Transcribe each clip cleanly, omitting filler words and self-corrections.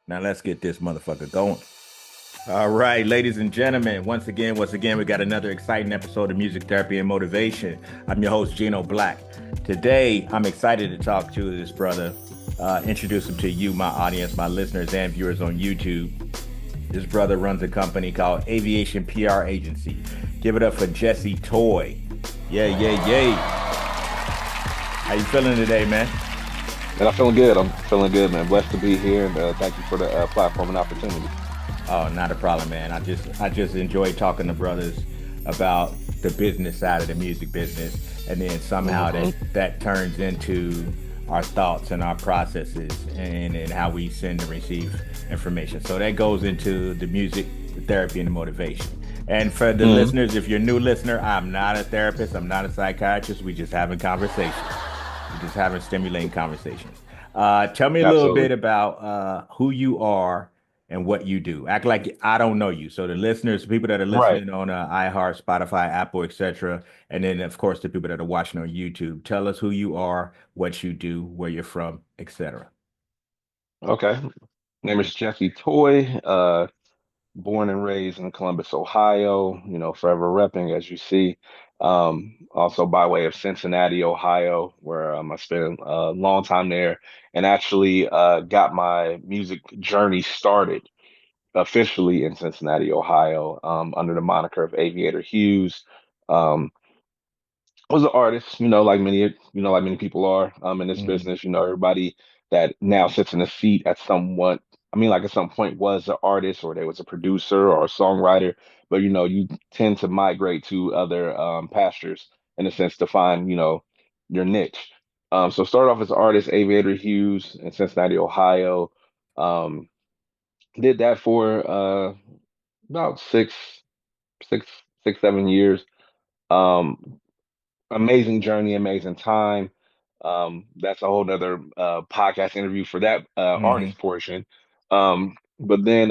Now let's get this motherfucker going. All right, ladies and gentlemen, once again, we got another exciting episode of Music Therapy and Motivation. I'm your host, Gino Black. Today, I'm excited to talk to this brother, introduce him to you, my audience, my listeners, and viewers on YouTube. This brother runs a company called Aviation PR Agency. Give it up for Jesse Toy. Yeah, yeah, yeah. How you feeling today, man? Man, I'm feeling good. I'm feeling good, man. Blessed to be here, and thank you for the platform and opportunity. Oh, not a problem, man. I just enjoy talking to brothers about the business side of the music business, and then somehow Hmm. that turns into our thoughts and our processes and how we send and receive information. So that goes into the music, the therapy, and the motivation. And for the Hmm. listeners, if you're a new listener, I'm not a therapist. I'm not a psychiatrist. We just having conversations. We're just having stimulating conversations. Tell me a little bit Absolutely. about who you are and what you do. Act like I don't know you. So the listeners, people that are Right. listening on iHeart, Spotify, Apple, etc., and then of course the people that are watching on YouTube, tell us who you are, what you do, where you're from, etc. Okay. Name is Jesse Toy. Born and raised in Columbus, Ohio. Forever repping, as you see. Also by way of Cincinnati, Ohio, where I spent a long time there, and actually got my music journey started officially in Cincinnati, Ohio, under the moniker of Aviator Hughes. Um, was an artist, like many people are in this Hmm. business. Everybody that now sits in a seat at somewhat, like at some point was an artist or they was a producer or a songwriter, but you tend to migrate to other pastures in a sense to find, your niche. So started off as an artist, Aviator Hughes in Cincinnati, Ohio. Um, did that for about six, 7 years. Um, Amazing journey, amazing time. That's a whole nother podcast interview for that Hmm. artist portion. But then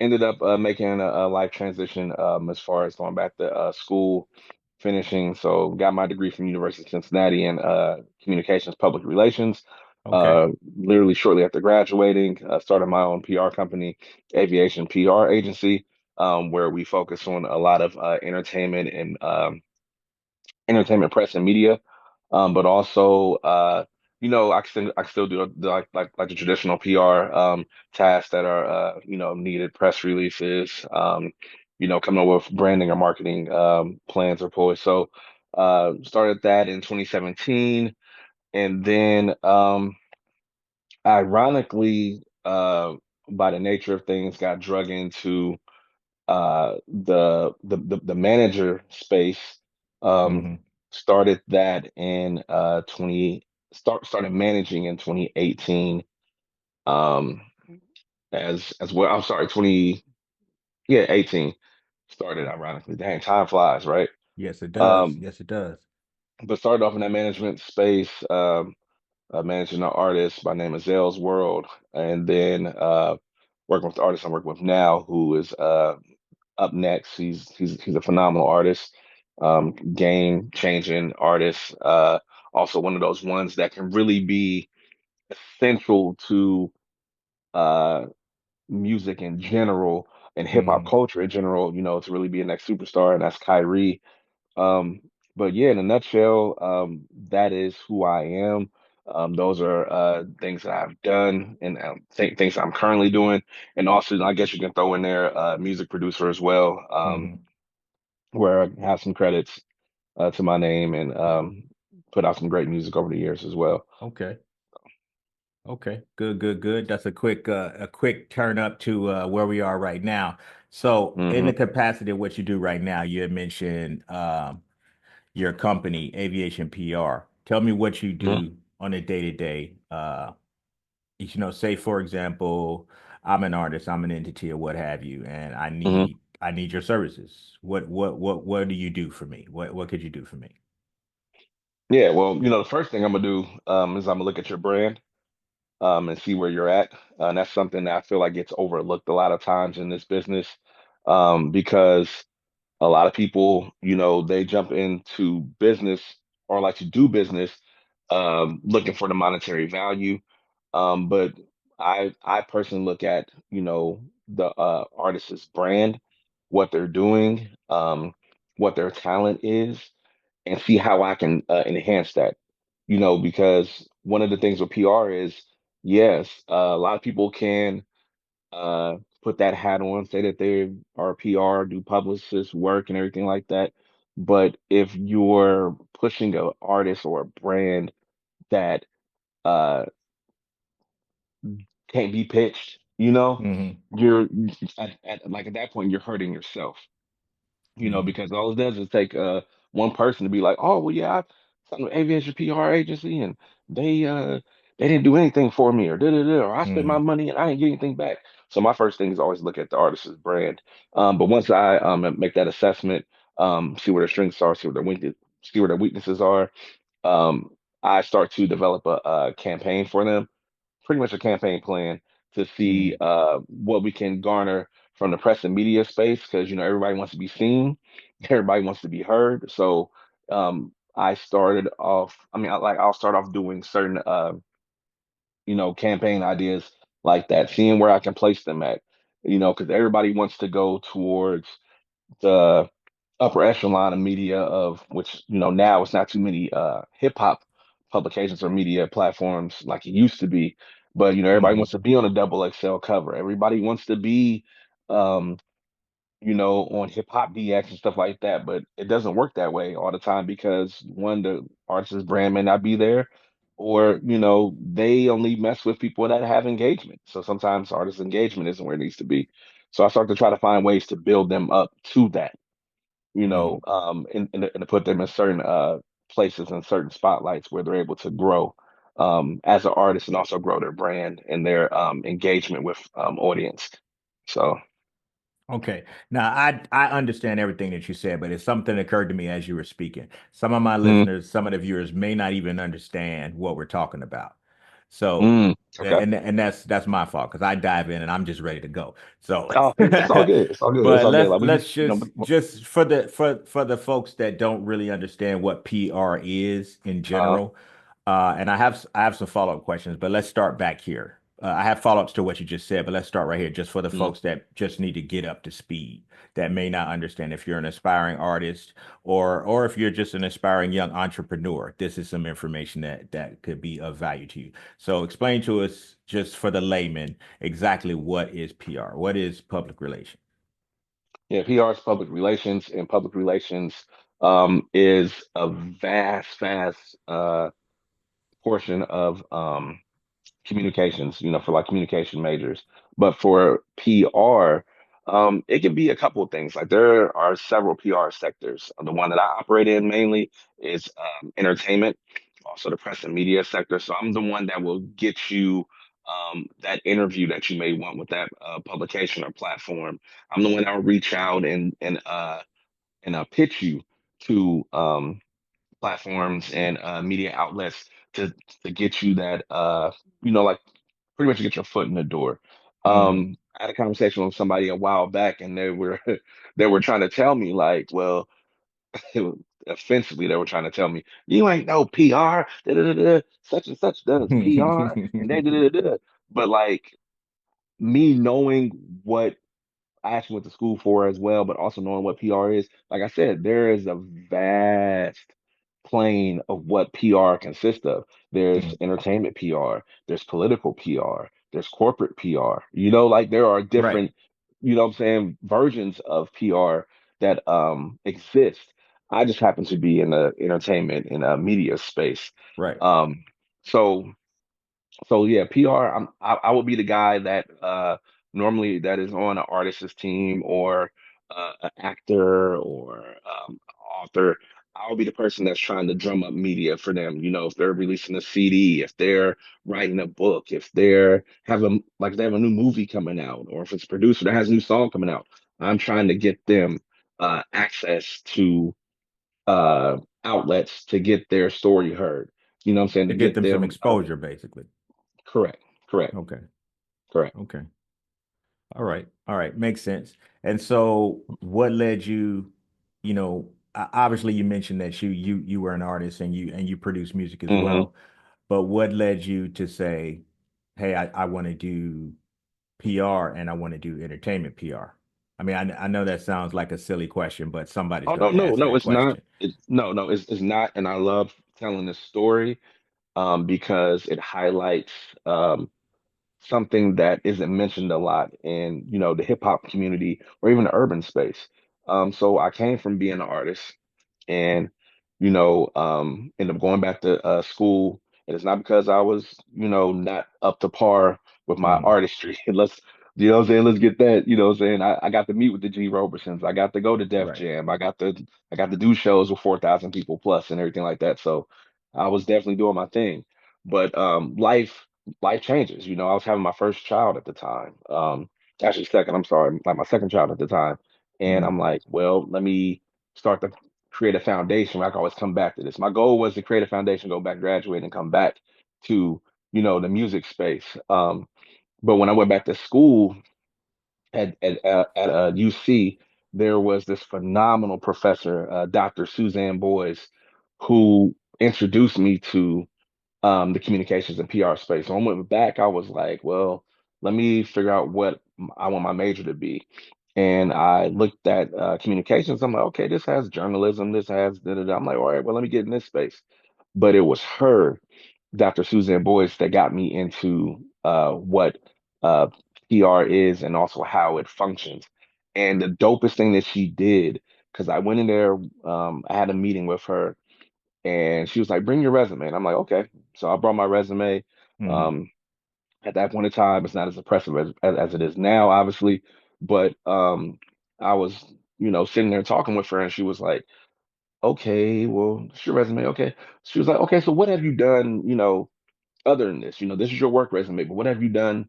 ended up making a life transition as far as going back to school, finishing. So got my degree from University of Cincinnati in communications, public relations. Okay. Uh, Literally shortly after graduating, started my own PR company, Aviation PR Agency, where we focus on a lot of entertainment and entertainment press and media, but also I can still do like the traditional PR tasks that are needed, press releases, coming up with branding or marketing plans or ploys. So started that in 2017, and then ironically, by the nature of things, got drug into the manager space. um Hmm. Started that in 20 started managing in 2018, um as well. I'm sorry, 20, yeah, 18 started. Ironically, dang, time flies, right? Yes, it does. um Yes, it does. but started off in that management space, managing an artist by name of Zales World, and then working with the artist I'm working with now, who is up next. He's a phenomenal artist, game changing artist. Also one of those ones that can really be essential to uh, music in general and hip hop Hmm. culture in general. To really be a next superstar, and that's Kyrie. Um, but yeah, in a nutshell, that is who I am. Those are things that I've done and things I'm currently doing. And also, I guess you can throw in there music producer as well, Hmm. where I have some credits to my name, and put out some great music over the years as well. Okay. Okay, good, good, good. That's a quick turn up to where we are right now. So, in Hmm. the capacity of what you do right now, you had mentioned your company, Aviation PR. Tell me what you Hmm. do on a day to day. Say for example, I'm an artist, I'm an entity or what have you, and I Hmm. need I need your services. What do you do for me? What could you do for me? Yeah, well, the first thing I'm gonna do is I'm gonna look at your brand and see where you're at. And that's something that I feel like gets overlooked a lot of times in this business, because a lot of people, they jump into business or like to do business looking for the monetary value. But I personally look at, the artist's brand, what they're doing, what their talent is, and see how I can enhance that. Because one of the things with PR is, yes, a lot of people can uh, put that hat on, say that they are PR, do publicist work and everything like that. But if you're pushing an artist or a brand that uh, can't be pitched, Hmm. you're at that point you're hurting yourself. Hmm. Because all it does is take one person to be like, oh well, yeah, I signed with Aviation PR Agency and they uh they didn't do anything for me or da da da or I spent my Hmm. money and I didn't get anything back. So my first thing is always look at the artist's brand. But once I make that assessment, see where their strengths are, see where their weaknesses are, um, I start to develop a campaign for them, pretty much a campaign plan to see Hmm. what we can garner from the press and media space because everybody wants to be seen, everybody wants to be heard. So I started off. I mean, I'll start off doing certain campaign ideas like that, seeing where I can place them at. Because everybody wants to go towards the upper echelon of media of which now it's not too many hip hop publications or media platforms like it used to be, but everybody Hmm. wants to be on a double XL cover. Everybody wants to be um on hip hop DX and stuff like that, but it doesn't work that way all the time because one, the artist's brand may not be there, or they only mess with people that have engagement. So sometimes artist engagement isn't where it needs to be. So I start to try to find ways to build them up to that, Hmm. and to put them in certain places and certain spotlights where they're able to grow as an artist and also grow their brand and their engagement with audience. So, Okay. Now I understand everything that you said, but it's something that occurred to me as you were speaking. Some of my mm, listeners, some of the viewers may not even understand what we're talking about. So, okay. and that's my fault because I dive in and I'm just ready to go. So, Oh, it's all good. It's all good. It's but all good. Like we just, let's just for the folks that don't really understand what PR is in uh, general, and I have some follow-up questions, but let's start back here. I have follow-ups to what you just said, but let's start right here, just for the mm, folks that just need to get up to speed, that may not understand. If you're an aspiring artist, or if you're just an aspiring young entrepreneur, this is some information that could be of value to you. So, explain to us, just for the layman, exactly what is PR, what is public relations. yeah, PR is public relations, and public relations is a vast portion of communications, for like communication majors. But for PR, it can be a couple of things. Like there are several PR sectors. The one that I operate in mainly is entertainment, also the press and media sector. So I'm the one that will get you that interview that you may want with that publication or platform. I'm the one that will reach out and pitch you to platforms and media outlets to to get you that like pretty much get your foot in the door. Hmm. I had a conversation with somebody a while back, and they were they were trying to tell me like, well, offensively, they were trying to tell me you ain't no PR, da, da, da, da, such and such does PR, and they da, da, da, da. But like me knowing what I actually went to school for as well, but also knowing what PR is. Like I said, there is a vast plane of what PR consists of. There's entertainment PR, there's political PR, there's corporate PR. Like there are Right, different, what I'm saying, versions of PR that exist. I just happen to be in the entertainment and media space. right. Um, so so yeah, PR. I would be the guy that normally that is on an artist's team or an actor or author. I'll be the person that's trying to drum up media for them. If they're releasing a CD, if they're writing a book, if they're having like they have a new movie coming out, or if it's a producer that has a new song coming out, I'm trying to get them access to outlets to get their story heard. You know what I'm saying? To To get get them some them exposure, basically. correct, correct. Okay, Correct. okay. All right. All right. Makes sense. And so what led you, obviously you mentioned that you were an artist and you produce music as Hmm. well, but what led you to say, hey, I want to do PR and I want to do entertainment PR? I mean, I know that sounds like a silly question, but somebody's Oh going no, to no, ask no, that it's not. question. It's not. And I love telling this story because it highlights something that isn't mentioned a lot in, the hip hop community or even the urban space. So I came from being an artist and ended up going back to school. And it's not because I was, not up to par with my Hmm. artistry. Let's, what I'm saying, let's get that, what I'm saying. I got to meet with the G Robersons. I got to go to Def Right. Jam. I got to do shows with 4,000 people plus and everything like that. So I was definitely doing my thing. But life changes. I was having my first child at the time. Actually second, I'm sorry, like my second child at the time. And Hmm. I'm like, well, let me start to create a foundation where I can always come back to this. My goal was to create a foundation, go back, graduate, and come back to, the music space. But when I went back to school at UC, there was this phenomenal professor, Dr. Suzanne Boyce, who introduced me to the communications and PR space. So when I went back, I was like, well, let me figure out what I want my major to be. And I looked at communications. I'm like, okay, this has journalism, this has da da da. I'm like, all right, well, let me get in this space. But it was her, Dr. Suzanne Boyce, that got me into what uh, PR is and also how it functions. And the dopest thing that she did, because I went in there, I had a meeting with her and she was like, bring your resume. And I'm like, okay. So I brought my resume. Hmm. Um, at that point in time, it's not as impressive as it is now, obviously. But I was, sitting there talking with her, and she was like, okay, well, it's your resume. Okay. She was like, okay, so what have you done, other than this? This is your work resume, but what have you done,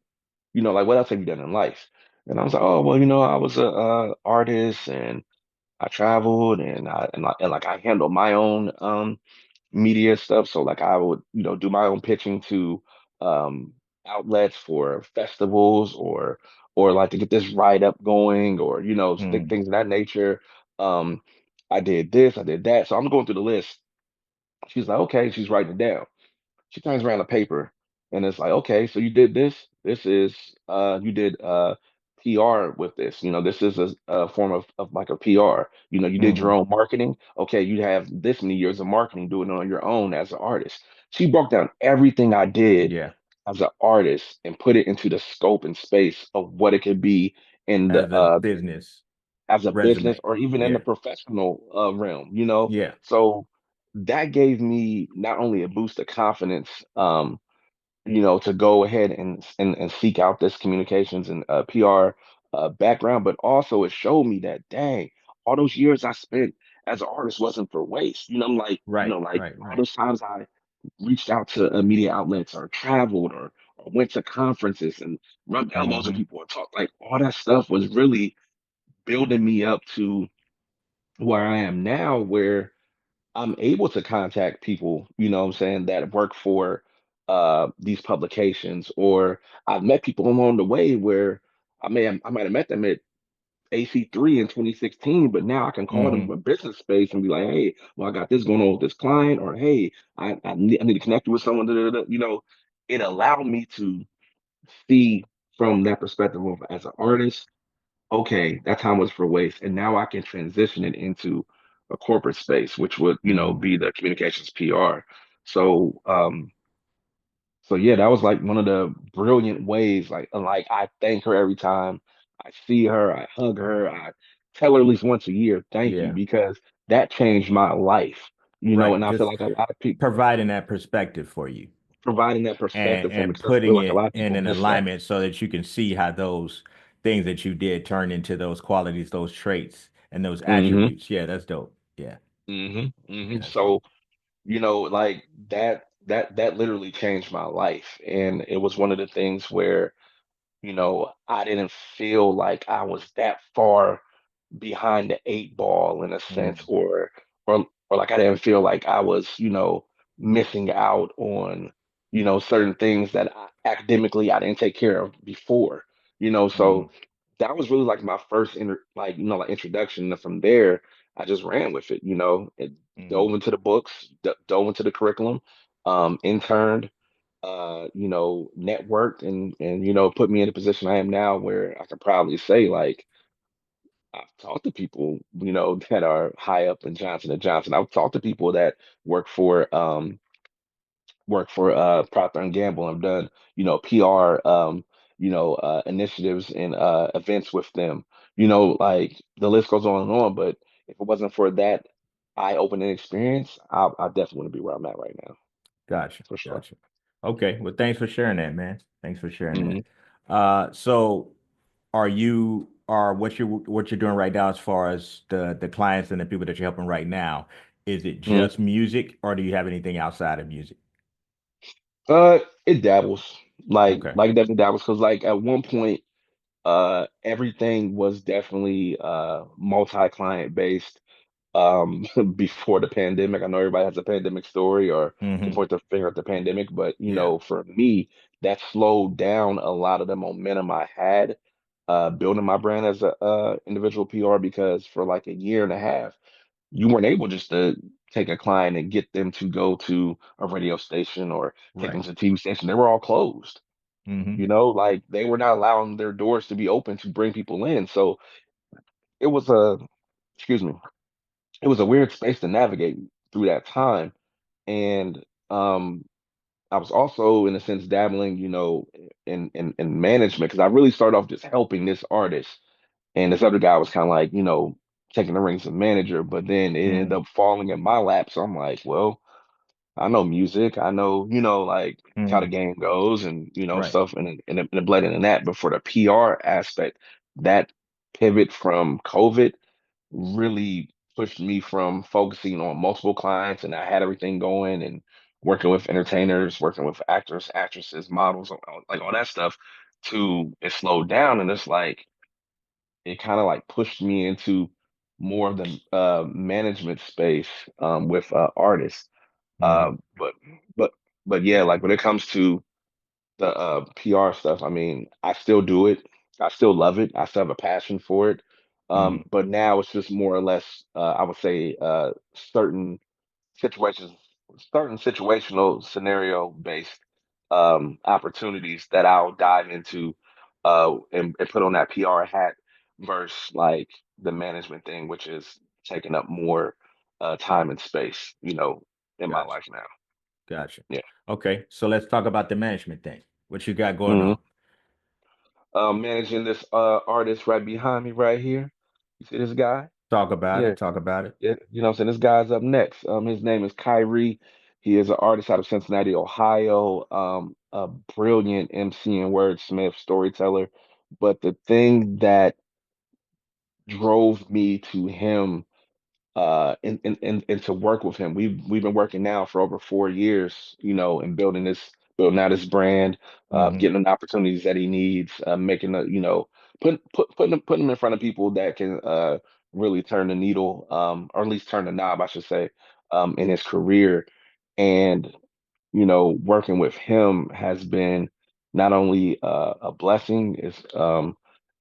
like what else have you done in life? And I was like, oh, well, I was a artist and I traveled and like I handled my own media stuff. So like I would, do my own pitching to um outlets for festivals or like to get this write up going or Hmm. things of that nature. Um I did this, I did that. So I'm going through the list. She's like, okay, she's writing it down. She turns around the paper and it's like, okay, so you did this. This is you did PR with this. This is a form of like a PR. You did your Hmm. own marketing. Okay, you have this many years of marketing doing it on your own as an artist. She broke down everything I did Yeah. as an artist and put it into the scope and space of what it could be in the As a business as a business resume. or even in the Yeah. professional realm, Yeah. So that gave me not only a boost of confidence, to go ahead and seek out this communications and PR background, but also it showed me that, dang, all those years I spent as an artist wasn't for waste. I'm like, Right. like Right. all Right. those times I reached out to media outlets or traveled or went to conferences and rubbed elbows with Hmm. people or talked, like all that stuff was really building me up to where I am now, where I'm able to contact people, what I'm saying, that work for these publications, or I've met people along the way where I might have met them at AC3 in 2016, but now I can call them Hmm. from a business space and be like, hey, well, I got this going on with this client, or hey, I need to connect you with someone. Da, da, da. It allowed me to see from that perspective of as an artist, okay, that time was for waste. And now I can transition it into a corporate space, which would, Hmm. be the communications PR. So, so yeah, that was like one of the brilliant ways. Like I thank her every time I see her, I hug her, I tell her at least once a year, thank you, Yeah. because that changed my life, Right. and I feel Just like a lot of people providing that perspective for you providing that and perspective for me, and because I feel putting like a lot it of in people an miss that. alignment so that you can see how those things that you did turn into those qualities, those traits, and those Hmm attributes. Yeah, that's dope. Yeah. Yeah, that's So dope. like that literally changed my life. And it was one of the things where, I didn't feel like I was that far behind the eight ball in a sense, Mm, or like I didn't feel like I was, missing out on, certain things that academically I didn't take care of before, mm, so that was really like my first like introduction. And from there, I just ran with it, it mm, dove into the books, dove into the curriculum, interned, networked and put me in the position I am now where I can proudly say like I've talked to people, that are high up in Johnson and Johnson. I've talked to people that work for Procter and Gamble. I've done, PR initiatives and events with them. Like the list goes on and on, but if it wasn't for that eye-opening experience, I definitely wouldn't be where I'm at right now, Gotcha. for sure. Gotcha. Okay. Well, thanks for sharing that, man. Thanks for sharing that. Hmm. So are what you're doing right now as far as the clients and the people that you're helping right now, is it Hmm. just music or do you have anything outside of music? It dabbles, Okay. like it definitely dabbles, because like at one point, everything was definitely multi-client based before the pandemic. I know everybody has a pandemic story or can Hmm. point their finger at the pandemic, but Yeah. for me, that slowed down a lot of the momentum I had building my brand as a individual PR because for like a year and a half, you weren't able just to take a client and get them to go to a radio station or take Right. them to a TV station. They were all closed. Hmm. Like they were not allowing their doors to be open to bring people in. So it was excuse me, it was a weird space to navigate through that time. And I was also, in a sense, dabbling, in management because I really started off just helping this artist, and this other guy was kind of like, taking the reins of manager. But then it ended Hmm. up falling in my lap. So I'm like, well, I know music. I know, like how the Hmm. game goes and, Right. stuff and it blended in that. But for the PR aspect, that pivot from COVID really pushed me from focusing on multiple clients and I had everything going and working with entertainers, working with actors, actresses, models, like all that stuff to it slowed down. And it's like, it kind of like pushed me into more of the management space with artists. Hmm. But but but yeah, like when it comes to the PR stuff, I mean, I still do it. I still love it. I still have a passion for it. Hmm. But now it's just more or less, I would say, situations, certain situational scenario based opportunities that I'll dive into and put on that PR hat versus like the management thing, which is taking up more time and space, in my Gotcha. life now. Gotcha. Yeah. Okay. So let's talk about the management thing. What you got going Hmm. on? Managing this artist right behind me right here. You see this guy? Talk about Yeah. it. Talk about it. Yeah, what I'm saying? This guy's up next. His name is Kyrie. He is an artist out of Cincinnati, Ohio. A brilliant MC and wordsmith, storyteller. But the thing that drove me to him and to work with him. We've been working now for over 4 years, and building out his brand, Hmm. getting him the opportunities that he needs, making the, putting him in front of people that can really turn the needle, or at least turn the knob, I should say, in his career. And, working with him has been not only a blessing,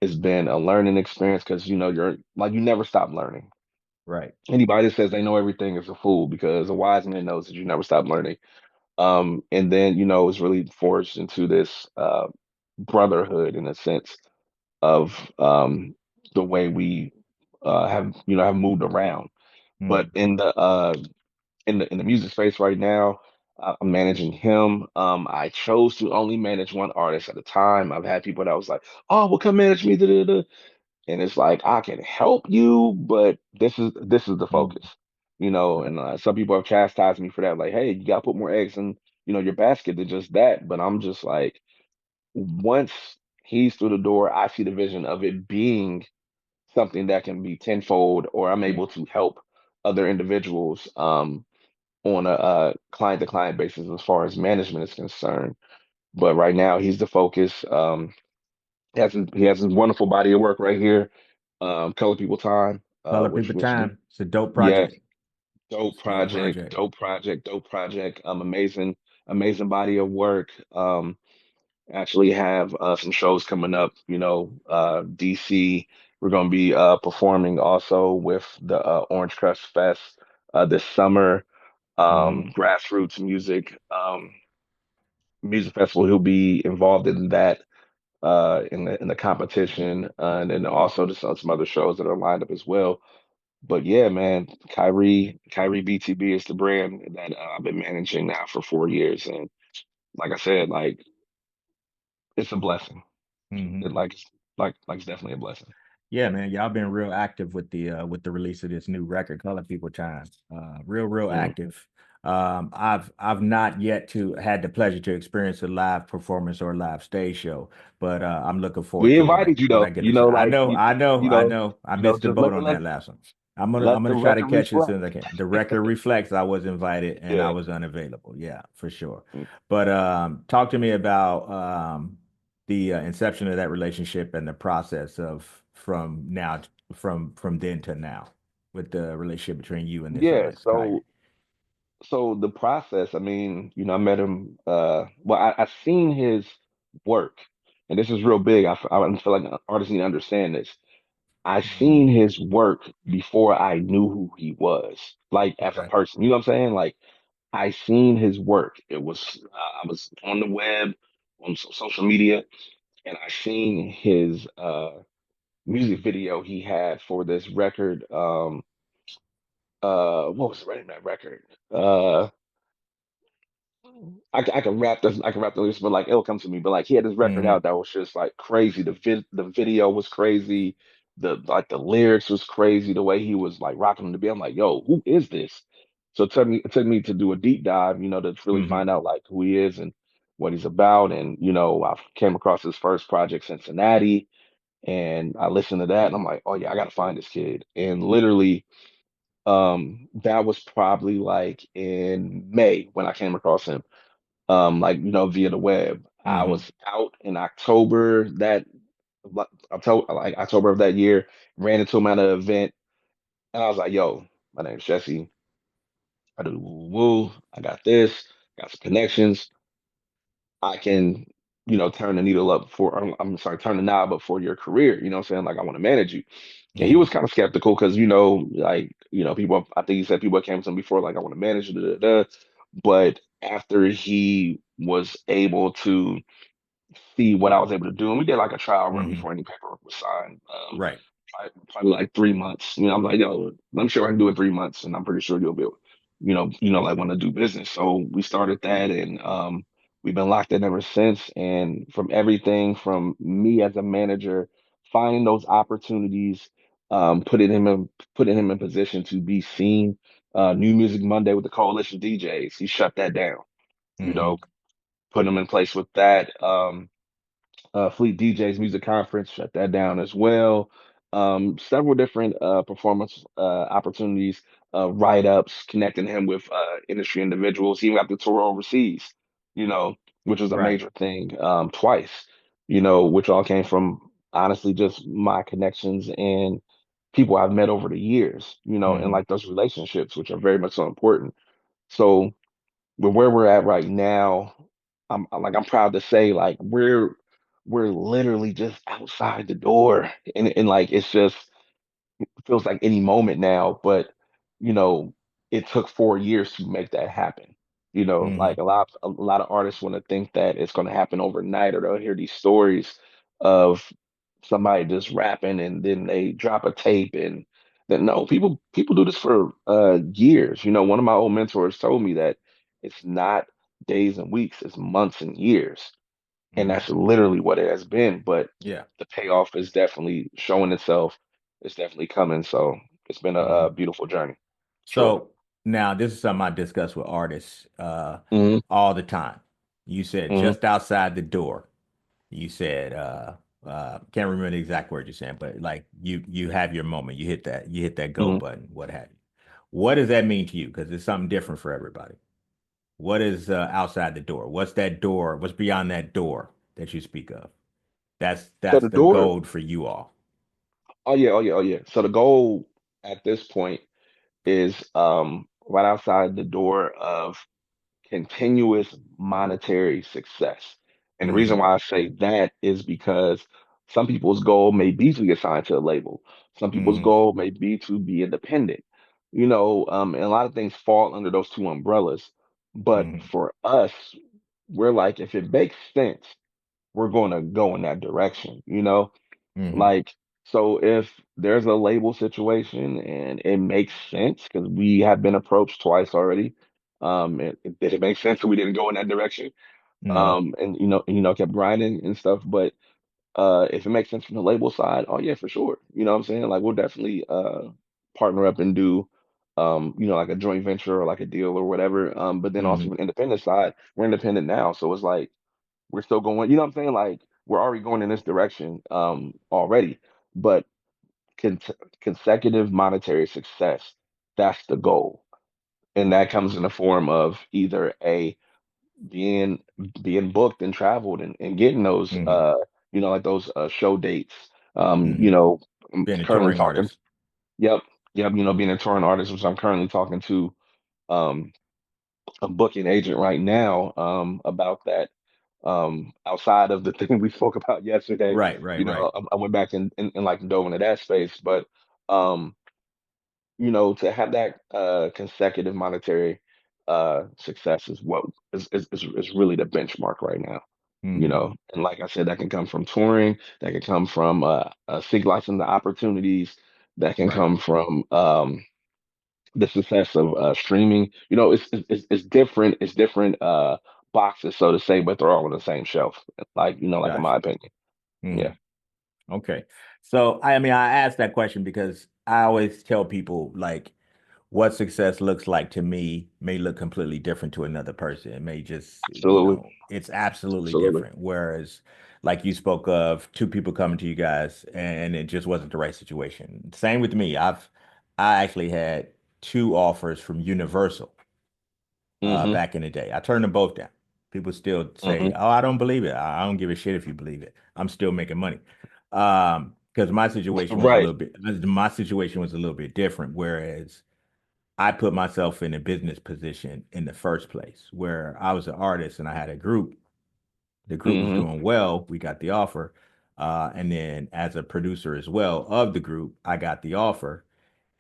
it's been a learning experience because you're like you never stop learning. Right. Anybody that says they know everything is a fool because a wise man knows that you never stop learning. And then, it's really forged into this brotherhood in a sense of the way we have moved around. But Hmm. in the music space right now, I'm managing him. I chose to only manage one artist at a time. I've had people that was like, "Oh, well, come manage me." Da, da, da. And it's like I can help you, but this is the focus, Hmm. And some people have chastised me for that, like, hey, you gotta put more eggs in, your basket than just that. But I'm just like, once he's through the door, I see the vision of it being something that can be tenfold, or I'm able to help other individuals on a client to client basis as far as management is concerned. But right now, he's the focus. He has his wonderful body of work right here, Color People Time, Color which People which Time. It's a dope yeah, project. dope It's a dope project, project. dope project, dope project. Amazing body of work. Actually have some shows coming up. DC. We're gonna be performing also with the Orange Crush Fest this summer. Hmm. Grassroots music. music festival. He'll be involved in that in the competition, and then also just on some other shows that are lined up as well. But yeah, man, Kyrie BTB is the brand that I've been managing now for 4 years, and like I said, like it's a blessing. Hmm. It like it's definitely a blessing. Yeah, man, y'all been real active with the release of this new record, Color People Time. Real Mm. active. I've not yet to had the pleasure to experience a live performance or a live stage show, but I'm looking forward We to invited you when I though, get a chance. I know. I missed the just boat on that last one. I'm let the gonna try to record catch it as reflect. soon as I can. The record reflects I was invited and I Yeah. was unavailable. Yeah, for sure. Mm. But talk to me about the inception of that relationship and the process of from now from then to now with the relationship between you and this Yeah, artist, Kyrie. so the process, I mean, I met him well, I seen his work, and this is real big. I feel like artists need to understand this. I Hmm. seen his work before I knew who he was, like as a Okay. person. You know what I'm saying? Like I seen his work. It was I was on the web, on social media, and I seen his music video he had for this record. What was the name of that record? I can rap this, I can rap the lyrics, but like it'll come to me. But like he had this record Hmm. out that was just like crazy. The video was crazy. The lyrics was crazy. The way he was like rocking them to be. I'm like, yo, who is this? So it took me to do a deep dive, to really Hmm. find out like who he is and what he's about. And I came across his first project, Cincinnati, and I listened to that, and I'm like, oh yeah, I gotta find this kid. And literally, that was probably like in May when I came across him, like via the web. I Hmm. was out in October of that year, ran into him at an event, and I was like, "Yo, my name's Jesse. I do woo woo. I got this, got some connections. I can, turn the needle up for. I'm sorry, turn the knob up for your career. You know what I'm saying? Like I want to manage you." And he Hmm. was kind of skeptical because like people. I think he said people came to him before like I want to manage you. Da, da, da. But after he was able to see what I was able to do. And we did like a trial run Hmm. before any paperwork was signed. Right. Probably like 3 months. I'm like, yo, I'm sure I can do it 3 months, and I'm pretty sure you'll be able, like want to do business. So we started that, and we've been locked in ever since. And from everything from me as a manager, finding those opportunities, putting him in position to be seen. New Music Monday with the Coalition DJs, he shut that down. You Hmm. know, put him in place with that. Fleet DJs Music Conference shut that down as well. Several different performance opportunities, write-ups, connecting him with industry individuals. He even got to tour overseas, you know, which was a Right. major thing, twice, which all came from honestly just my connections and people I've met over the years, and Hmm. like those relationships, which are very much so important. So with where we're at right now, I'm proud to say like we're literally just outside the door, and like it's just feels like any moment now, but you know, it took 4 years to make that happen. Hmm. Like a lot of artists want to think that it's going to happen overnight, or they'll hear these stories of somebody just rapping and then they drop a tape, and then no, people do this for years. One of my old mentors told me that it's not days and weeks, it's months and years. And Hmm. that's literally what it has been. But Yeah. the payoff is definitely showing itself. It's definitely coming. So it's been a Hmm. beautiful journey. Sure. So now this is something I discuss with artists Hmm. all the time. You said Hmm. just outside the door. You said can't remember the exact word you're saying, but like you have your moment. You hit that go Hmm. button, what have you. What does that mean to you? Because it's something different for everybody. What is outside the door? What's that door? What's beyond that door that you speak of? So That's the the door. gold for you all. Oh yeah. Oh yeah. Oh yeah. So the goal at this point is right outside the door of continuous monetary success. And the reason Hmm. why I say that is because some people's goal may be to get signed to a label. Some people's Hmm. goal may be to be independent. And a lot of things fall under those two umbrellas. But Hmm. for us, we're like, if it makes sense, we're going to go in that direction, you know? Hmm. Like, so if there's a label situation and it makes sense, because we have been approached twice already, did it make sense that we didn't go in that direction? Hmm. And kept grinding and stuff. But if it makes sense from the label side, oh yeah, for sure. You know what I'm saying? Like we'll definitely partner up and do like a joint venture or like a deal or whatever. But then also Hmm. from the independent side, we're independent now. So it's like we're still going, you know what I'm saying? Like we're already going in this direction already. But con consecutive monetary success, that's the goal. And that comes in the form of either a being being booked and traveled and getting those Hmm. like those show dates. Hmm. I'm Being a currently touring talking, artist. yep, yep, being a touring artist, which I'm currently talking to um a booking agent right now about that. Outside of the thing we spoke about yesterday, Right, right, right. I went back and like dove into that space, but um to have that consecutive monetary success is what is really the benchmark right now. Hmm. And like I said, that can come from touring, that can come from sig licensing opportunities, that can Right. come from the success of streaming. It's different, boxes, so to say, but they're all on the same shelf. Like in Gotcha. my opinion. Hmm. Yeah, Okay. So, I mean, I asked that question because I always tell people like what success looks like to me may look completely different to another person. It may just, absolutely, it's absolutely absolutely. different. Whereas, like you spoke of two people coming to you guys and it just wasn't the right situation. Same with me. I actually had two offers from Universal Hmm. back in the day. I turned them both down. People still say, Hmm. "Oh, I don't believe it. I don't give a shit if you believe it. I'm still making money." Because Right. my situation was a little bit different. Whereas I put myself in a business position in the first place, where I was an artist and I had a group. The group was Hmm. doing well. We got the offer, and then as a producer as well of the group, I got the offer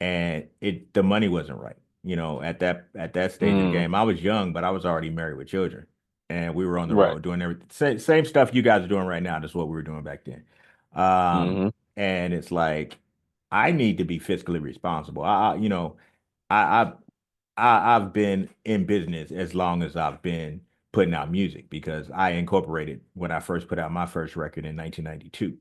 and the money wasn't right. At that stage of the Mm. game, I was young, but I was already married with children, and we were on the Right. road doing everything. Same stuff you guys are doing right now. That's what we were doing back then. Um, Hmm. and it's like I need to be fiscally responsible. I, I've I've been in business as long as I've been putting out music because I incorporated when I first put out my first record in 1992.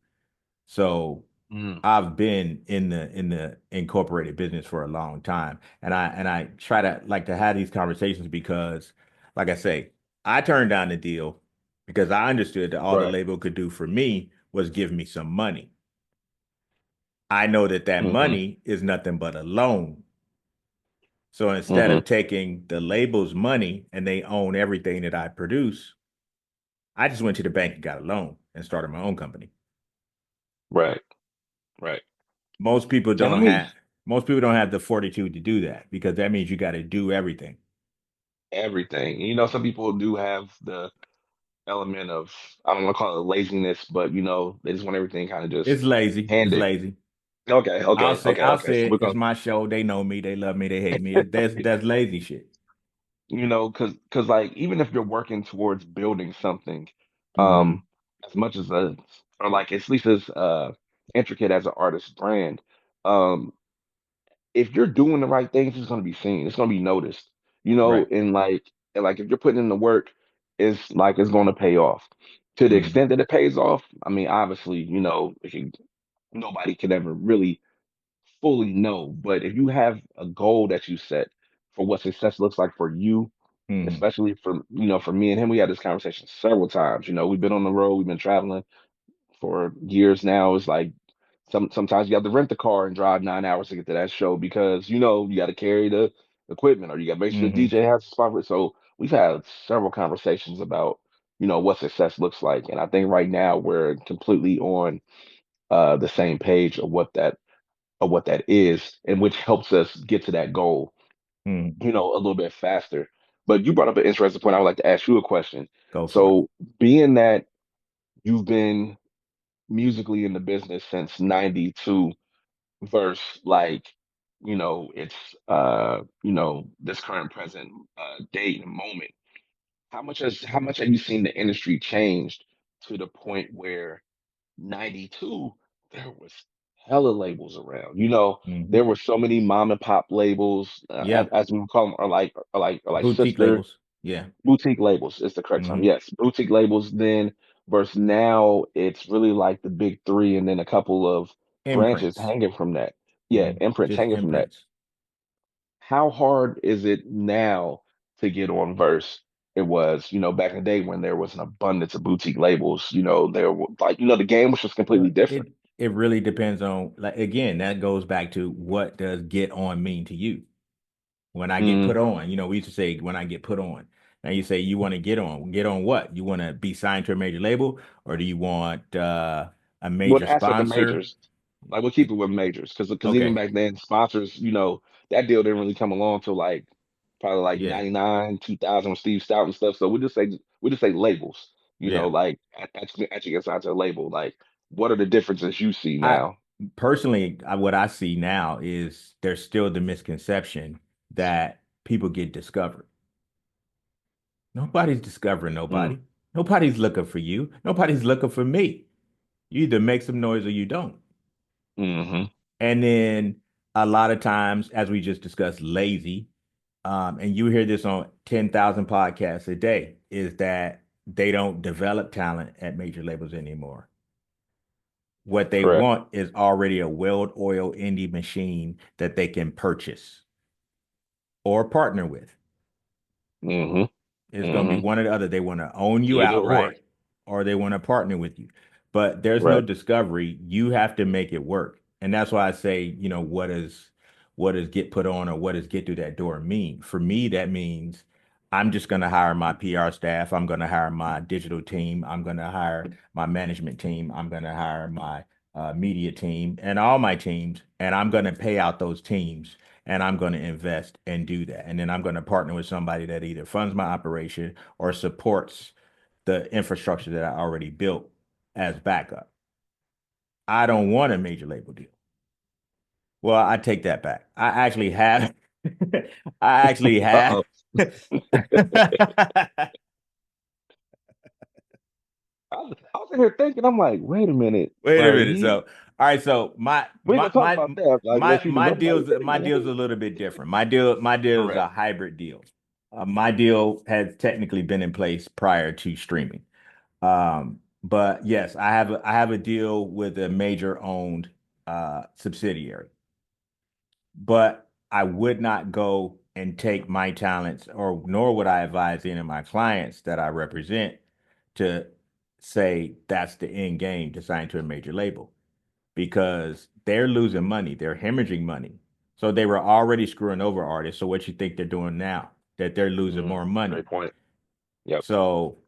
So Mm. I've been in the incorporated business for a long time. And I try to like to have these conversations because, like I say, I turned down the deal because I understood that all the Right. label could do for me was give me some money. I know that that Hmm. money is nothing but a loan. So instead Hmm. of taking the label's money and they own everything that I produce, I just went to the bank and got a loan and started my own company. Right. Right. Most people And don't have most people don't have the fortitude to do that because that means you got to do everything. everything. Some people do have the element of, I don't want to call it laziness, but they just want everything kind of just It's lazy. It's handed. lazy. Okay, I'll okay, say okay, I'll okay. say So it. we're It's gonna, my show. They know me. They love me. They hate me. That's lazy shit. because like even if you're working towards building something, Hmm. um, as much as or like at least as intricate as an artist's brand, um, if you're doing the right things, it's going to be seen. It's going to be noticed. Right. And like if you're putting in the work, it's going to pay off. To the Hmm. extent that it pays off, I mean, obviously, nobody can ever really fully know. But if you have a goal that you set for what success looks like for you, Hmm. especially for me and him, we had this conversation several times. We've been on the road, we've been traveling for years now. It's like sometimes you have to rent the car and drive 9 hours to get to that show because you got to carry the equipment or you got to make sure the Hmm. DJ has a spot for it. So we've had several conversations about what success looks like, and I think right now we're completely on the same page of what that is, and which helps us get to that goal Hmm. a little bit faster. But you brought up an interesting point. I would like to ask you a question. Go for it. So being that you've been musically in the business since 92 versus like it's this current present date and moment, how much have you seen the industry changed to the point where 92 there was hella labels around. You know, there Hmm. were so many mom and pop labels, Yeah. as we call them, are like Boutique sister labels. Yeah. boutique labels is the correct term. Hmm. Yes, boutique labels. Then versus now, it's really like the big three, and then a couple of branches Imprints. hanging from that. Yeah, Hmm. imprints Just hanging from that. imprints. How hard is it now to get on Verse? It was, back in the day when there was an abundance of boutique labels. There were like, the game was just completely Well, different. it really depends on, like, again, that goes back to what does get on mean to you? When I get put Mm. on, we used to say when I get put on. Now you say you want to get on. Get on what? You want to be signed to a major label, or do you want a What major aspect of sponsor? majors? Like we'll keep it with majors because even Okay. back then sponsors, that deal didn't really come along till like probably like Yeah. 99, 2000 with Steve Stout and stuff. So we just say labels, Yeah. like actually get signed to a label. Like what are the differences you see I now? personally, what I see now is there's still the misconception that people get discovered. Nobody's discovering Mm, nobody. Nobody's looking for you. Nobody's looking for me. You either make some noise or you don't. hmm And then a lot of times, as we just discussed, lazy, and you hear this on 10,000 podcasts a day, is that they don't develop talent at major labels anymore. What they Correct. want is already a well-oiled indie machine that they can purchase or partner with. hmm It's going to be hmm one or the other. They want to own you Either or. outright or they want to partner with you. But there's no Right. discovery. You have to make it work. And that's why I say, what does get put on or what does get through that door mean? For me, that means I'm just going to hire my PR staff. I'm going to hire my digital team. I'm going to hire my management team. I'm going to hire my media team and all my teams. And I'm going to pay out those teams and I'm going to invest and do that. And then I'm going to partner with somebody that either funds my operation or supports the infrastructure that I already built as backup. I don't want a major label deal. Well, I take that back. I actually have, I actually have. Uh-oh. I was in here thinking, I'm like, wait a minute, Wait a like minute. So, all right. So my we ain't my gonna talk my about that. Like my let's keep it. my I'm like, deal's wait a my minute, deal's a who? little bit different. My deal is a Correct. hybrid deal. My deal has technically been in place prior to streaming. But yes, I have a deal with a major owned subsidiary. But I would not go and take my talents, or nor would I advise any of my clients that I represent to say that's the end game to sign to a major label because they're losing money, they're hemorrhaging money. So they were already screwing over artists. So what you think they're doing now? That they're losing more money. Great point. Yep. So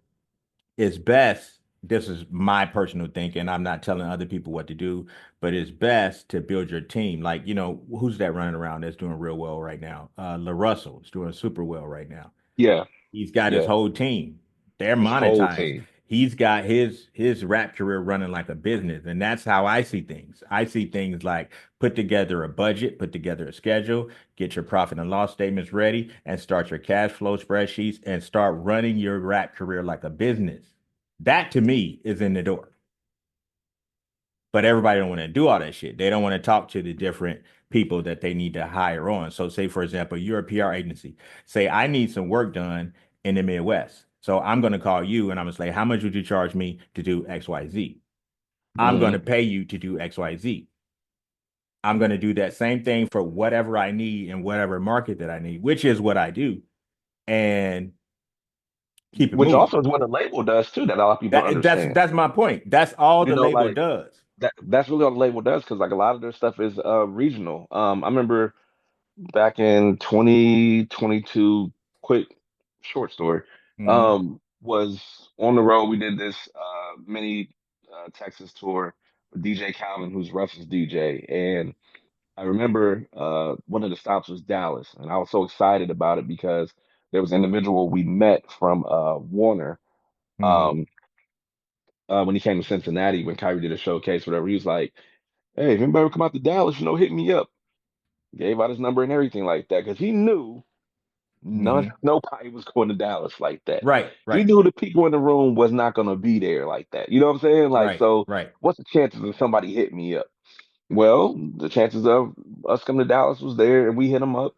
it's best, this is my personal thinking. I'm not telling other people what to do, but it's best to build your team. Like, who's that running around that's doing real well right now? LaRussell is doing super well right now. Yeah. He's got his Yeah. whole team. They're His whole monetized. team. He's got his rap career running like a business, and that's how I see things. I see things like put together a budget, put together a schedule, get your profit and loss statements ready, and start your cash flow spreadsheets and start running your rap career like a business. That to me is in the door. But everybody don't want to do all that shit. They don't want to talk to the different people that they need to hire on. So say, for example, you're a PR agency. Say, I need some work done in the Midwest. So I'm going to call you and I'm going to say, how much would you charge me to do XYZ? I'm going to hmm pay you to do XYZ. I'm going to do that same thing for whatever I need in whatever market that I need, which is what I do, and keep it Which moving. also is what a label does too, that a lot of people don't That's understand. that's my point. That's all the label Like does. that's really all the label does because like a lot of their stuff is regional. I remember back in 2022, quick short story, Hmm. was on the road. We did this mini Texas tour with DJ Calvin, who's Russ's DJ, and I remember one of the stops was Dallas, and I was so excited about it because there was an individual we met from Warner Hmm. um, when he came to Cincinnati when Kyrie did a showcase, whatever. He was like, "Hey, if anybody ever come out to Dallas, hit me up." Gave out his number and everything like that because he knew. Hmm. Nobody was going to Dallas like that. Right, He right, knew the people in the room was not going to be there like that. You know what I'm saying? Like, right, so right. what's the chances of somebody hitting me up? Well, the chances of us coming to Dallas was there, and we hit him up,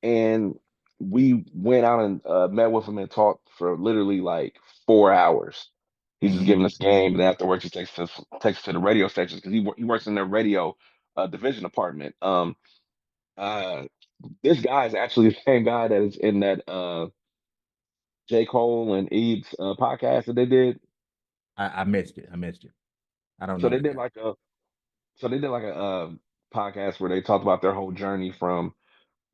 and we went out and met with him and talked for literally like 4 hours. He's just Hmm. giving us game, and afterwards he takes us to the radio stations because he works in their radio division department. Uh, this guy is actually the same guy that is in that J. Cole and Eve's podcast that they did. I missed it. I missed it. I don't So know they the did guy. like a podcast where they talked about their whole journey from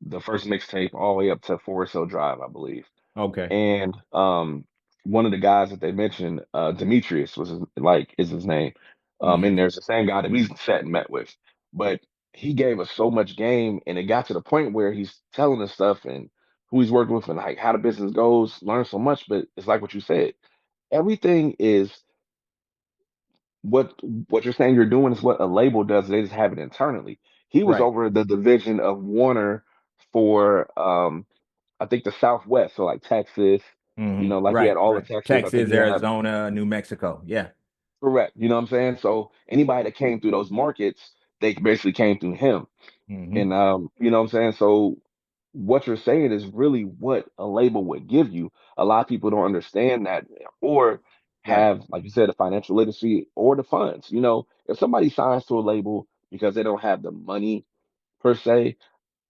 the first mixtape all the way up to Forest Hill Drive, I believe. Okay. And one of the guys that they mentioned, Demetrius is his name. Hmm. And there's the same guy that we sat and met with. But he gave us so much game, and it got to the point where he's telling us stuff and who he's working with and like how the business goes, learn so much. But it's like what you said. Everything is what you're saying you're doing is what a label does. They just have it internally. He was Right. over the division of Warner for I think the Southwest, so like Texas, Hmm. like he Right, had all of right. Texas. I think Texas, he had Arizona, New Mexico. Yeah. correct. You know what I'm saying? So anybody that came through those markets, they basically came through him. Hmm. And you know what I'm saying? So what you're saying is really what a label would give you. A lot of people don't understand that or Right. have, like you said, the financial literacy or the funds. If somebody signs to a label because they don't have the money per se,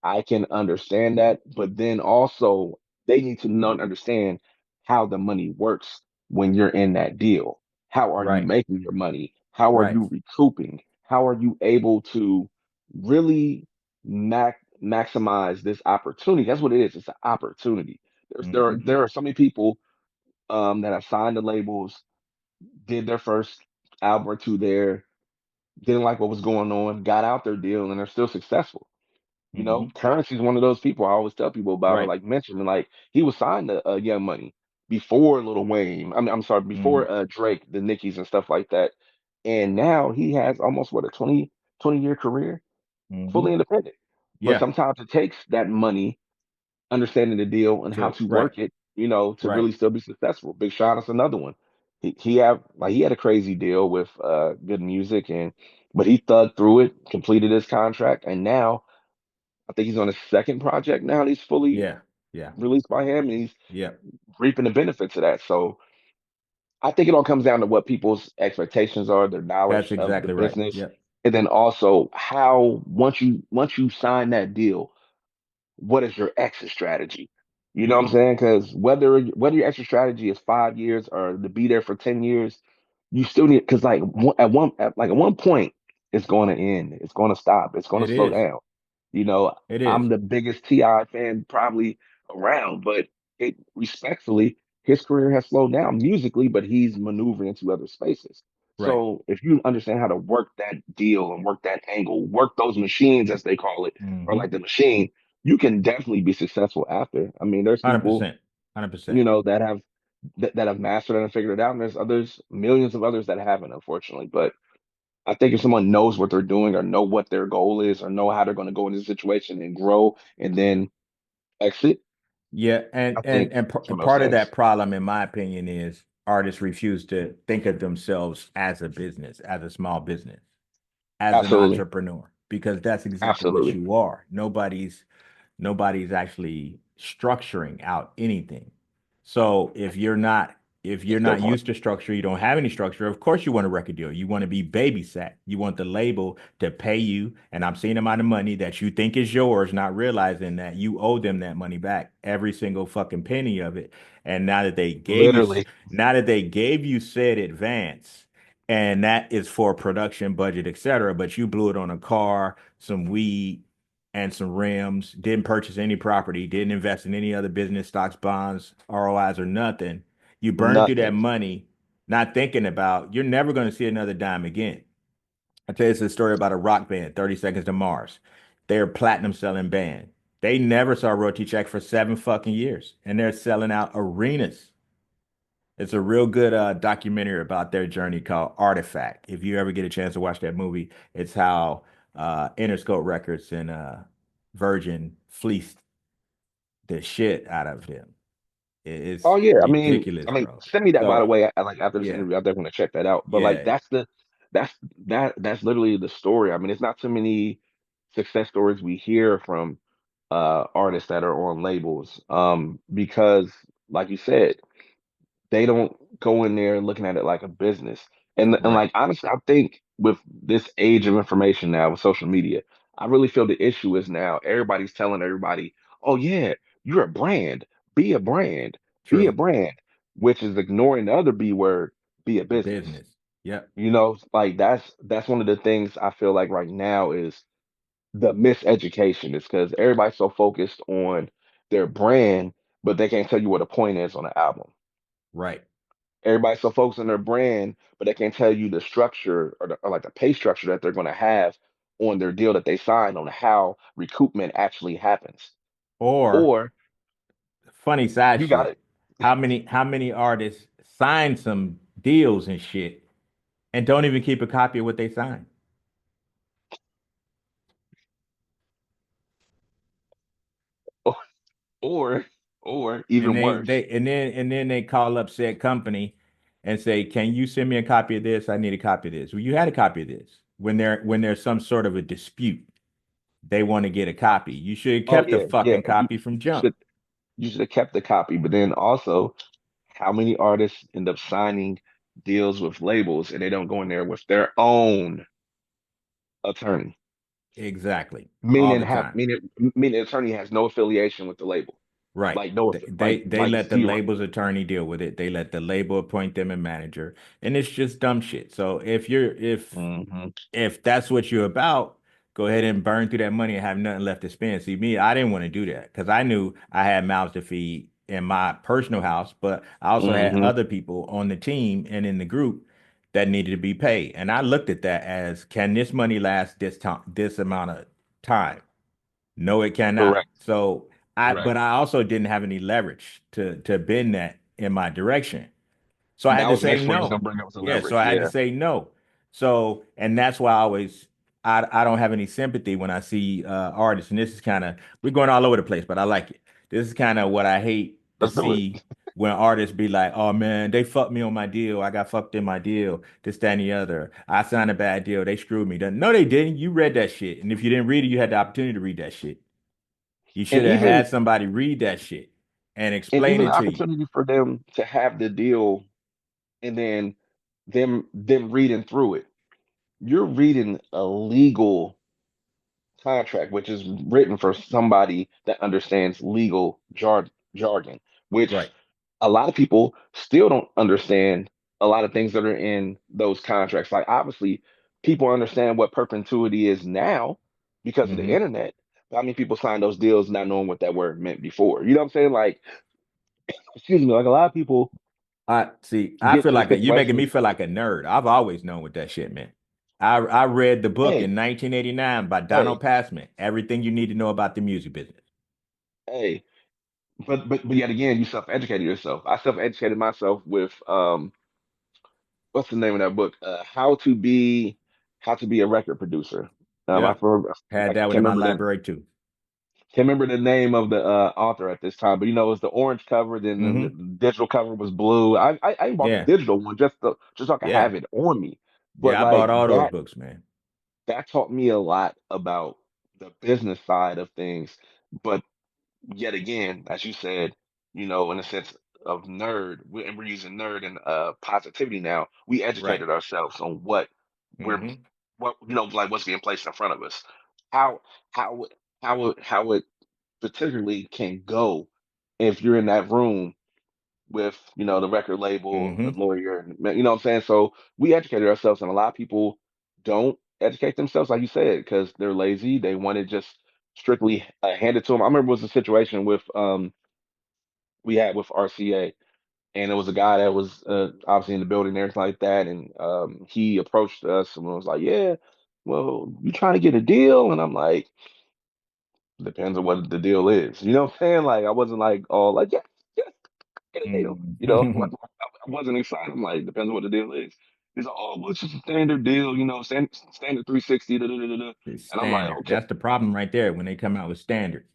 I can understand that, but then also they need to understand how the money works when you're in that deal. How are you Right. making your money? How are Right. you recouping? How are you able to really maximize this opportunity? That's what it is. It's an opportunity. Hmm. There are so many people that have signed the labels, did their first album or two there, didn't like what was going on, got out their deal, and they're still successful. Hmm. Currency's one of those people I always tell people about, or Right. like mention, like he was signed to Young Money before Lil Wayne. I'm sorry, Hmm. before Drake, the Nickies and stuff like that. And now he has almost what a 20 year career, Hmm. fully independent. But Yeah. sometimes it takes that money, understanding the deal and how to Right. work it, to Right. really still be successful. Big Sean is another one. He had a crazy deal with good music but he thugged through it, completed his contract, and now I think he's on his second project now. And he's fully Yeah. Yeah. released by him, and he's Yeah. reaping the benefits of that. So I think it all comes down to what people's expectations are, their That's knowledge of the exactly right. business, Yep. and then also how once you sign that deal, what is your exit strategy? You know what I'm saying? Because whether your exit strategy is 5 years or to be there for 10 years, you still need because at one point it's going to end, it's going to stop, it's going It to slow is. down. You know, It I'm is. the biggest Ti fan probably around, but it respectfully, his career has slowed down musically, but he's maneuvering into other spaces. Right. So if you understand how to work that deal and work that angle, work those machines as they call it, or Hmm. like the machine, you can definitely be successful after. I mean, there's people, 100%. 100%. that have mastered it and figured it out, and there's others, millions of others that haven't, unfortunately. But I think if someone knows what they're doing or know what their goal is or know how they're going to go into the situation and grow and then exit, Yeah, and I and think and, it's one of those part of things. that problem, in my opinion, is artists refuse to think of themselves as a business, as a small business, as an Absolutely. entrepreneur, because that's exactly what Absolutely. you are. Nobody's actually structuring out anything. So if you're That's their not part. used to structure, you don't have any structure, of course you want a record deal. You want to be babysat. You want the label to pay you and I'm seeing amount of money that you think is yours, not realizing that you owe them that money back, every single fucking penny of it. And Literally. now that they gave you said advance, and that is for production budget, etc., but you blew it on a car, some weed, and some rims, didn't purchase any property, didn't invest in any other business, stocks, bonds, ROIs, or nothing. You burned through that Nothing. money, not thinking about you're never going to see another dime again. I tell you it's a story about a rock band, 30 Seconds to Mars. They're a platinum selling band. They never saw a royalty check for 7 fucking years, and they're selling out arenas. It's a real good documentary about their journey called Artifact. If you ever get a chance to watch that movie, it's how Interscope Records and Virgin fleeced the shit out of him. Oh It's yeah, ridiculous, I mean, bro. send me that by the So way. Like after this yeah, interview, I definitely want to check that out. But like yeah, that's that's literally the story. I mean, it's not too many success stories we hear from artists that are on labels. Because like you said, they don't go in there looking at it like a business. And right. like honestly, I think with this age of information now with social media, I really feel the issue is now everybody's telling everybody, "Oh yeah, you're a brand. Be a brand. Be a True. brand," which is ignoring the other B word, be a business. Business. Yep. You know, like that's one of the things I feel like right now is the miseducation is because everybody's so focused on their brand, but they can't tell you what a point is on an album. Right. Everybody's so focused on their brand, but they can't tell you the structure or like the pay structure that they're going to have on their deal that they signed on how recoupment actually happens. Or Or funny side you got shit. it. How many artists sign some deals and shit and don't even keep a copy of what they signed? Or, or And even they worse. they and then they call up said company and say, "Can you send me a copy of this? I need a copy of this." Well, you had a copy of this. When there's some sort of a dispute, they want to get a copy. You should have Oh kept the yeah, yeah. fucking copy from jump. Should you should have kept the copy. But then also, how many artists end up signing deals with labels and they don't go in there with their own attorney? Exactly. All Meaning the have time. meaning the attorney has no affiliation with the label. Right. Like no They like let the zero. label's attorney deal with it. They let the label appoint them a manager, and it's just dumb shit. So Hmm. if that's what you're about, go ahead and burn through that money and have nothing left to spend. See, me, I didn't want to do that because I knew I had mouths to feed in my personal house, but I also had Hmm. other people on the team and in the group that needed to be paid. And I looked at that as, can this money last this time, this amount of time? No, it cannot. Correct. So Correct. but I also didn't have any leverage to bend that in my direction. So I had That to was say next point I was no. gonna bring up was the Yeah, so leverage. I had to Yeah. say no. So, and that's why I don't have any sympathy when I see artists, and this is kind of we're going all over the place, but I like it. This is kind of what I hate to Let's do it. see when artists be like, "Oh man, they fucked me on my deal. I got fucked in my deal. This, that, and the other. I signed a bad deal. They screwed me." No, they didn't. You read that shit, and if you didn't read it, you had the opportunity to read that shit. You And should have even had somebody read that shit and and explain even it the to you. opportunity for them to have the deal and then them reading through it. You're reading a legal contract, which is written for somebody that understands legal jargon, which Right. a lot of people still don't understand a lot of things that are in those contracts. Like obviously, people understand what perpetuity is now because of the Hmm. internet. But I mean, people sign those deals not knowing what that word meant before. You know what I'm saying? Like, excuse me, like a lot of people I see. I get feel to the like you're making me situation. feel like a nerd. I've always known what that shit meant. I read the book Hey, in 1989 by Donald hey, Passman. Everything you need to know about the music business. hey. But yet again, you self-educated yourself. I self-educated myself with what's the name of that book? How to be a record producer. Yep. Had I that one in my library too. can't remember the name of the author at this time, but you know, it was the orange cover, then the Hmm. digital cover was blue. I even bought the Yeah. digital one just so I could Yeah. have it on me. But Yeah. I like bought all those books, man. that taught me a lot about the business side of things. But yet again, as you said, you know, in a sense of and we're using nerd and positivity now. We Right. educated ourselves on we're Hmm. what you know, like what's being placed in front of us, how how how it particularly can go if you're in that room with you know the record label, the Hmm. lawyer, you know what I'm saying. So we educated ourselves, and a lot of people don't educate themselves, like you said, because they're lazy. They want to just strictly hand it to them. I remember it was a situation with we had with RCA, and it was a guy that was obviously in the building and everything like that, and he approached us and was like, "Yeah, well, you trying to get a deal?" And I'm like, "Depends on what the deal is." You know what I'm saying? Like I wasn't like all like, "Yeah, yeah, get a deal." You know, Hmm. I wasn't excited. I'm like, "Depends on what the deal is." He's like, "Oh, well, it's just a standard deal, you know, standard 360." Da, da, da, da. It's And I'm like, standard. "Okay, That's the problem right there when they come out with standard.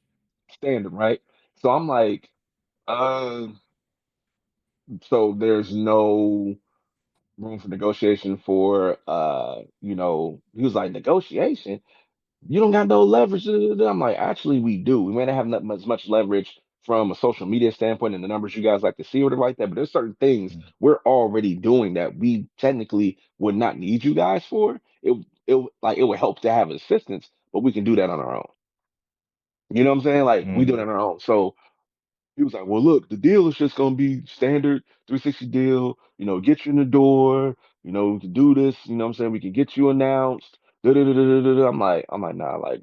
standard, right?" So I'm like, uh, so there's no room for negotiation for he was like, negotiation? You don't got no leverage. Da, da, da. I'm like, actually, we do. We may not have as much leverage from a social media standpoint and the numbers you guys like to see or whatever like that, but there's certain things we're already doing that we technically would not need you guys for. It would help to have assistance, but we can do that on our own. You know what I'm saying? Like we do it Mm, on our own. So he was like, well, look, the deal is just gonna be standard 360 deal, get you in the door, we can do this, you know what I'm saying? We can get you announced. Da, da, da, da, da, da. da. I'm like, nah, like,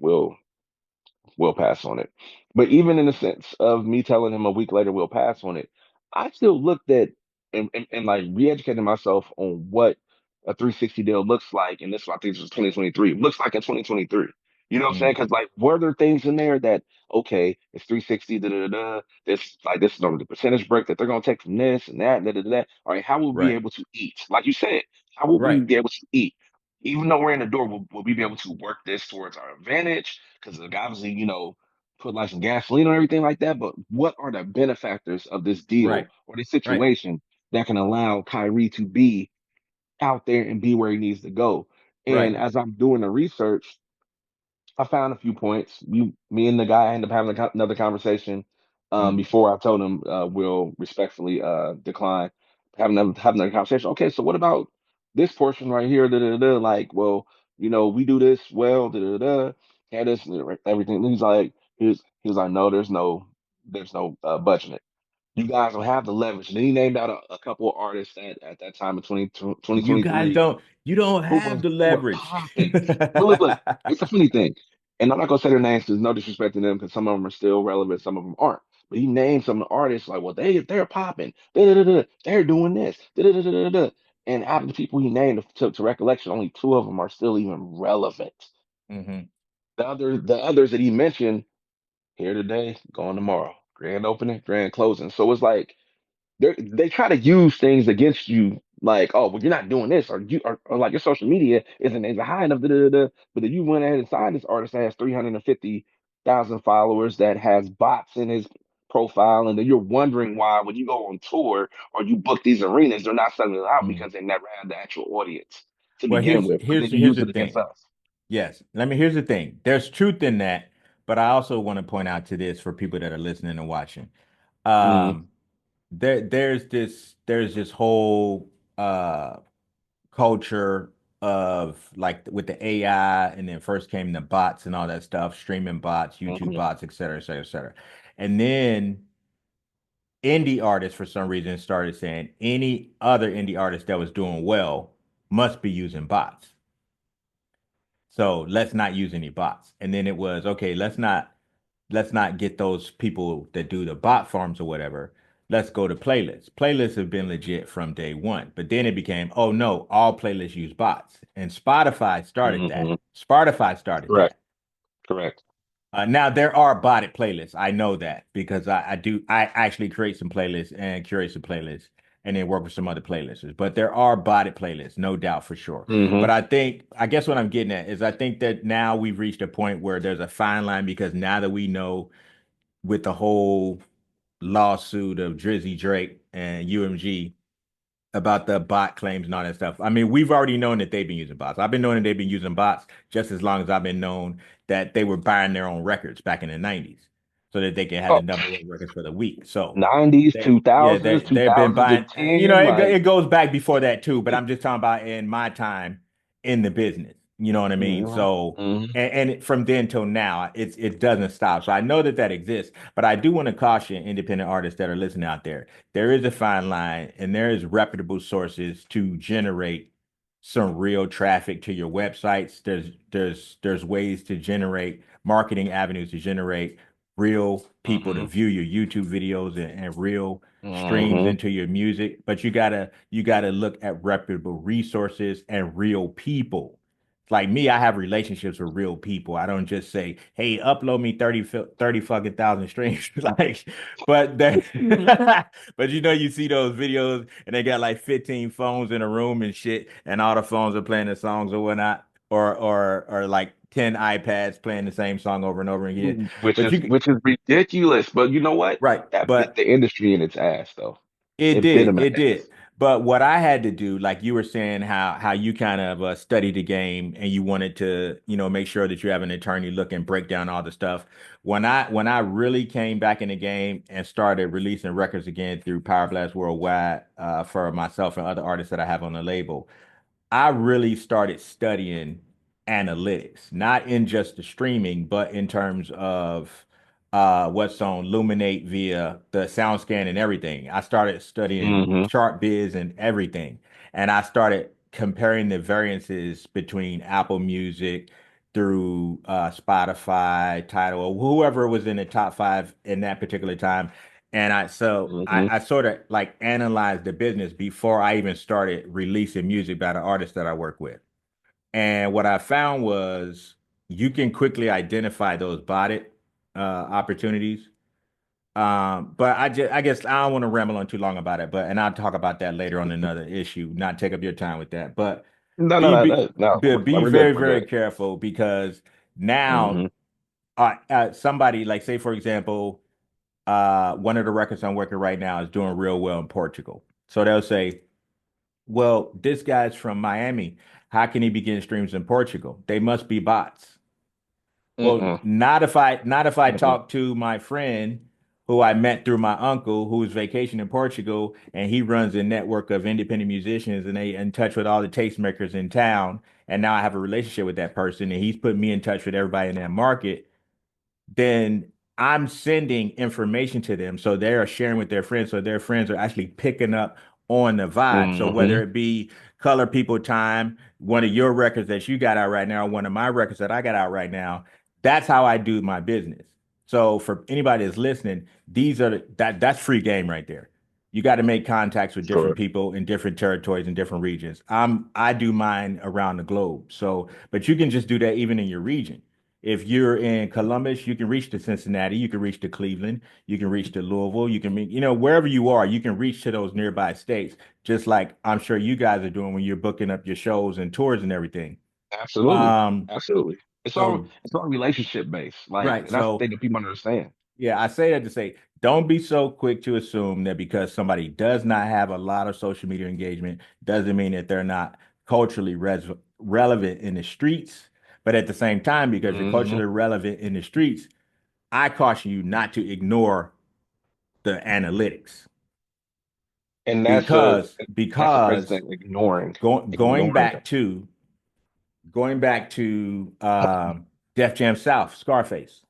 we'll pass on it. But even in the sense of me telling him a week later we'll pass on it, I still looked at and like re-educating myself on what a 360 deal looks like. And this, I think this was 2023, looks like in 2023. You know what I'm saying? mm, Because like, were there things in there that okay, it's 360, da da da da. This is the percentage break that they're gonna take from this and that, da da da. da. All right, how will we be right, able to eat? Like you said, how will we right. be able to eat? Even though we're in the door, will we be able to work this towards our advantage? Because obviously, put like some gasoline or everything like that. But what are the benefactors of this deal Right. or this Right. situation that can allow Kyrie to be out there and be where he needs to go? And Right. as I'm doing the research, I found a few points. Me and the guy ended up having another conversation Mm. before I told him we'll respectfully decline having another conversation. Okay, so what about this portion right here? Da, da, da, like, well, we do this well. Da, da, da, had this everything. And he was like, no, there's no budgeting it. You guys don't have the leverage. And then he named out a couple of artists at that time in You guys 2023 don't, you don't have the who were leverage. popping. But look, it's a funny thing. And I'm not gonna say their names because no disrespect to them because some of them are still relevant, some of them aren't. But he named some of the artists like, well, they're popping, they're doing this, and out of the people he named to recollection, only two of them are still even relevant. Hmm. The others that he mentioned here today, gone tomorrow, grand opening, grand closing. So it's like they try to use things against you, like, oh, well, you're not doing this, or like your social media isn't high enough. Da, da, da, da. But then you went ahead and signed this artist that has 350,000 followers, that has bots in his profile, and then you're wondering why when you go on tour or you book these arenas, they're not selling it out Mm. because they never had the actual audience to Well, begin here's with. But here's then you here's use the it against thing. us. Yes. Here's the thing. There's truth in that, but I also want to point out to this for people that are listening and watching. Mm, Um, there's this whole culture of like with the AI, and then first came the bots and all that stuff, streaming bots, YouTube mhm, bots, et cetera, et cetera, et cetera. And then indie artists for some reason started saying any other indie artist that was doing well must be using bots. So let's not use any bots. And then it was okay, let's not get those people that do the bot farms or whatever. Let's go to playlists. Playlists have been legit from day one, but then it became, oh no, all playlists use bots. And Spotify started that. mhm. Spotify started Correct, that. correct. Now there are botted playlists. I know that because I actually create some playlists and curate some playlists and then work with some other playlisters. But there are botted playlists, no doubt for sure. Hmm. But I guess what I'm getting at is I think that now we've reached a point where there's a fine line because now that we know with the whole lawsuit of Drizzy Drake and UMG about the bot claims and all that stuff. I mean, we've already known that they've been using bots. I've been knowing that they've been using bots just as long as I've been known that they were buying their own records back in the 90s so that they can have Oh, the number one records for the week. So 90s, they, yeah, 2000s, they've been buying, 2010, like it goes back before that too, but I'm just talking about in my time in the business. You know what I mean? hmm So, hmm and from then till now, it doesn't stop. So I know that that exists, but I do want to caution independent artists that are listening out there. There is a fine line, and there is reputable sources to generate some real traffic to your websites. There's ways to generate marketing avenues to generate real people to hmm view your YouTube videos and real streams hmm into your music, but you gotta look at reputable resources and real people. Like me, I have relationships with real people. I don't just say, "Hey, upload me 30 fucking thousand streams." Like, but that, but you see those videos and they got like 15 phones in a room and shit, and all the phones are playing the songs or whatnot, or like 10 iPads playing the same song over and over again. which But is you could, which is ridiculous. But you know what? right. That bit But the industry in its ass, though. it It bit did, them it did. ass. But what I had to do, like you were saying, how you kind of studied the game and you wanted to, make sure that you have an attorney look and break down all the stuff. When I really came back in the game and started releasing records again through Power Blast Worldwide, for myself and other artists that I have on the label, I really started studying analytics, not in just the streaming, but in terms of what's on Luminate via the SoundScan and everything. I started studying Hmm. chart biz and everything. And I started comparing the variances between Apple Music through Spotify, Tidal, or whoever was in the top five in that particular time. And I so Hmm. I sort of like analyzed the business before I even started releasing music by the artists that I work with. And what I found was you can quickly identify those botted opportunities. But I guess I don't want to ramble on too long about it, but and I'll talk about that later on another issue, not take up your time with that. But No, no, be no, be no, no. be We're good. very, We're very good. careful because now Hmm. somebody like say for example one of the records I'm working right now is doing real well in Portugal. So they'll say, well, this guy's from Miami. How can he be getting streams in Portugal? They must be bots. Well, Mm-mm. not if I Mm-mm. talk to my friend who I met through my uncle who's vacationing in Portugal and he runs a network of independent musicians and they in touch with all the tastemakers in town. And now I have a relationship with that person and he's put me in touch with everybody in that market, then I'm sending information to them. So they are sharing with their friends. So their friends are actually picking up on the vibe. So whether Hmm. it be Color People Time, one of your records that you got out right now, one of my records that I got out right now, that's how I do my business. So for anybody that's listening, that's free game right there. You got to make contacts with different Sure. people in different territories and different regions. I do mine around the globe. So, but you can just do that even in your region. If you're in Columbus, you can reach to Cincinnati, you can reach to Cleveland, you can reach to Louisville, you can meet, wherever you are, you can reach to those nearby states, just like I'm sure you guys are doing when you're booking up your shows and tours and everything. Absolutely. Um, Absolutely. so It's all relationship based. Like, right. and that's the So thing that people understand. yeah, I say that to say, don't be so quick to assume that because somebody does not have a lot of social media engagement doesn't mean that they're not culturally relevant in the streets. But at the same time, because you're Hmm. culturally relevant in the streets, I caution you not to ignore the analytics And because that's the crazy because thing, going going ignoring them. back to going back to Def Jam South, Scarface,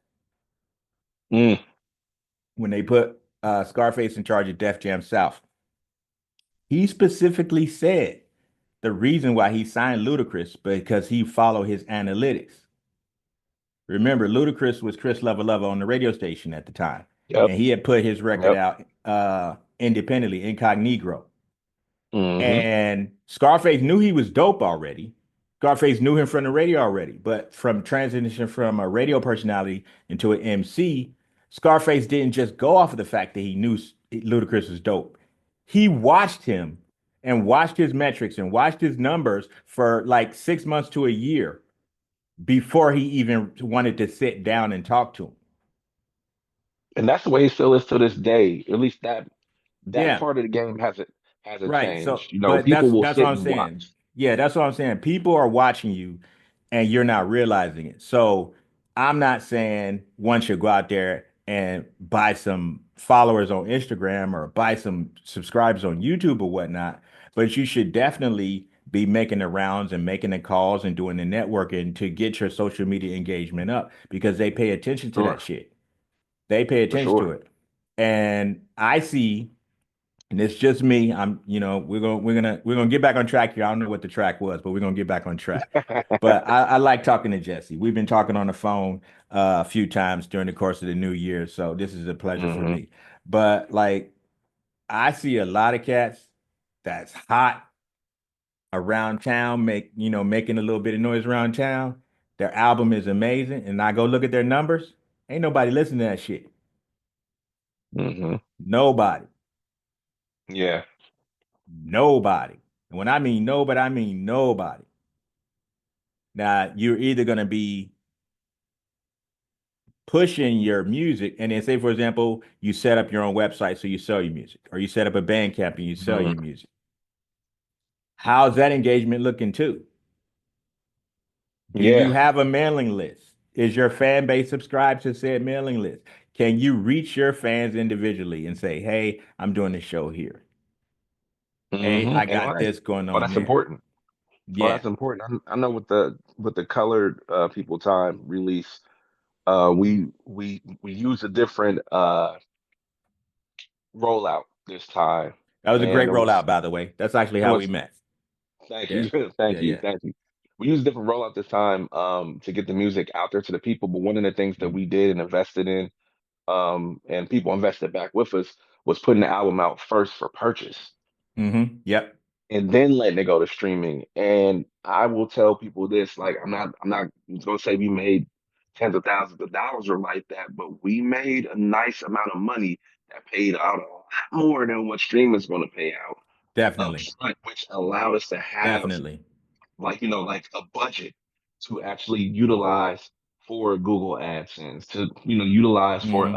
Mm. when they put Scarface in charge of Def Jam South, he specifically said the reason why he signed Ludacris because he followed his analytics. Remember, Ludacris was Chris Lova Lova on the radio station at the time, Yep. and he had put his record Yep. out independently, incognito. Hmm. And Scarface knew he was dope already. Scarface knew him from the radio already, but from transition from a radio personality into an MC, Scarface didn't just go off of the fact that he knew Ludacris was dope. He watched him and watched his metrics and watched his numbers for like 6 months to a year before he even wanted to sit down and talk to him. And that's the way it still is to this day. At least that Yeah. part of the game hasn't Right. So, changed. You know, but people will that's what sit I'm and saying. watch. Yeah, that's what I'm saying. People are watching you and you're not realizing it. So, I'm not saying one should go out there and buy some followers on Instagram or buy some subscribers on YouTube or whatnot, but you should definitely be making the rounds and making the calls and doing the networking to get your social media engagement up because they pay attention to that Sure. shit. They pay For attention to sure. it. And I see and it's just me. We're gonna get back on track here. I don't know what the track was, but we're gonna get back on track. But I like talking to Jesse. We've been talking on the phone a few times during the course of the new year, so this is a pleasure for Hmm. me. But like I see a lot of cats that's hot around town, making a little bit of noise around town. Their album is amazing, and I go look at their numbers. Ain't nobody listening to that shit. Hmm. Nobody. Yeah. Nobody. And when I mean nobody, I mean nobody. Now, you're either going to be pushing your music. And then say, for example, you set up your own website so you sell your music, or you set up a band camp and you sell your Mhm. music. How's that engagement looking too? Do you Yeah. have a mailing list? Is your fan base subscribed to said mailing list? Can you reach your fans individually and say, hey, I'm doing a show here. Hey, I And got this going oh, on that's there. important. Oh, Yeah, that's important. I know with the colored people time release, we use a different rollout this time, that was a and great it was rollout, by the way. That's actually it how we was met. thank Yeah, you, yeah, yeah. thank you. We used a different rollout this time to get the music out there to the people. But one of the things that Mm-hmm. we did and invested in, and people invested back with us, was putting the album out first for purchase Yep, and then letting it go to streaming. And I will tell people this, like I'm not gonna say we made tens of thousands of dollars or like that, but we made a nice amount of money that paid out a lot more than what streaming is gonna pay out up definitely, front, which allowed us to have definitely. like like a budget to actually utilize for Google AdSense, to utilize for hmm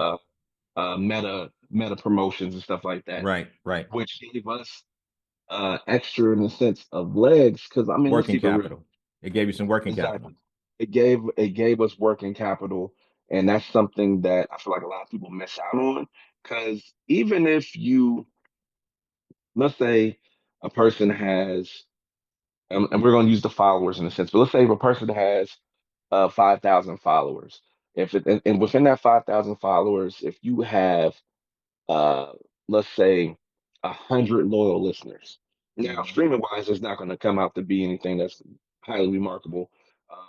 meta promotions and stuff like that, Right, right. which gave us extra in the sense of legs. Because I mean, let's Working keep it real. capital. It gave you some working capital. Exactly. It gave us working capital, and that's something that I feel like a lot of people miss out on. Because even if you, let's say, a person has, and we're going to use the followers in a sense, but let's say if a person has 5,000 followers, if it and within that 5,000 followers, if you have uh, let's say 100 loyal listeners. Now, hmm streaming wise, it's not going to come out to be anything that's highly remarkable.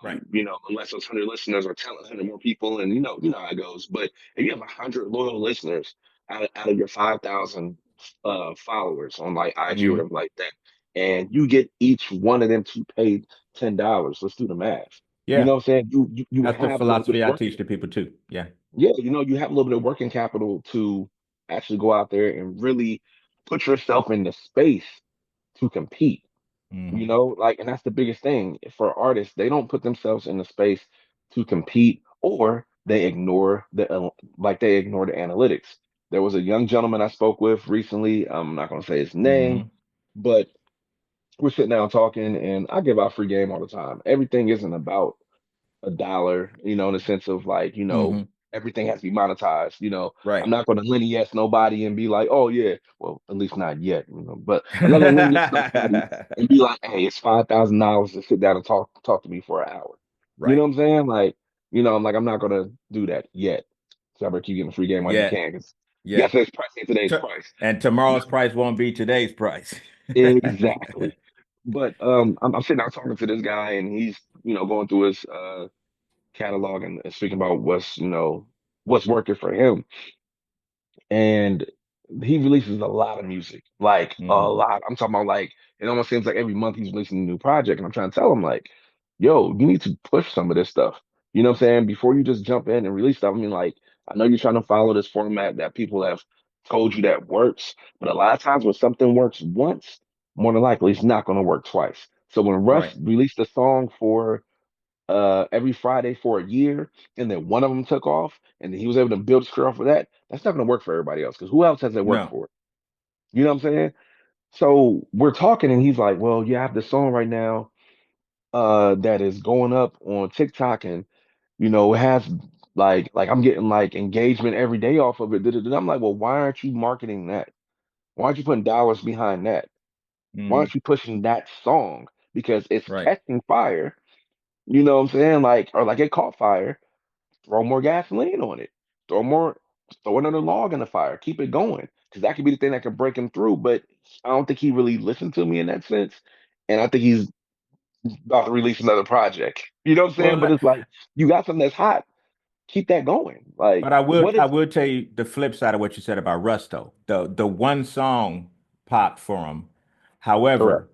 Right. Unless those 100 listeners are telling 100 more people, and how it goes. But if you have 100 loyal listeners out of your 5,000 followers on like IG or hmm whatever like that, and you get each one of them to pay $10, let's do the math. You Yeah, know what I'm saying? You that's the have a little bit philosophy of I working teach to people too. Yeah. yeah, you have a little bit of working capital to actually go out there and really put yourself in the space to compete. hmm And that's the biggest thing for artists. They don't put themselves in the space to compete, or they ignore the analytics. There was a young gentleman I spoke with recently. I'm not going to say his name, hmm but we're sitting down talking, and I give out free game all the time. Everything isn't about $1, in the sense of like, hmm everything has to be monetized. I'm Right. not going to lenny yes nobody and be like, oh yeah, well, at least not yet, but I'm not going to lenny yes nobody and be like, hey, it's $5,000 to sit down and talk to me for an hour. You know Right. what I'm saying? Like, I'm not going to do that yet. So I better keep getting free game while you Yeah. can, because Yeah. yesterday's price ain't today's T- price. and You tomorrow's know? price won't be today's price. Exactly. But I'm sitting out talking to this guy, and he's going through his catalog and speaking about what's working for him. And he releases a lot of music, like a hmm lot. I'm talking about like it almost seems like every month he's releasing a new project, and I'm trying to tell him like, yo, you need to push some of this stuff. You know what I'm saying? Before you just jump in and release stuff. I mean, like, I know you're trying to follow this format that people have told you that works, but a lot of times when something works once, more than likely it's not going to work twice. So when Russ Right. released a song for every Friday for a year, and then one of them took off, and he was able to build his career off of that. That's not going to work for everybody else because who else has that work No. for? You know what I'm saying? So we're talking, and he's like, "Well, you have the song right now that is going up on TikTok, and it has like I'm getting like engagement every day off of it." I'm like, "Well, why aren't you marketing that? Why aren't you putting dollars behind that? Why hmm aren't you pushing that song because it's Right. catching fire?" You know what I'm saying? Like, or like it caught fire. Throw more gasoline on it. Throw another log in the fire. Keep it going. Because that could be the thing that could break him through. But I don't think he really listened to me in that sense. And I think he's about to release another project. You know what I'm Well, saying? But it's like, you got something that's hot. Keep that going. Like, but I what would I is would tell you the flip side of what you said about Rusto. The one song popped for him. correct? However,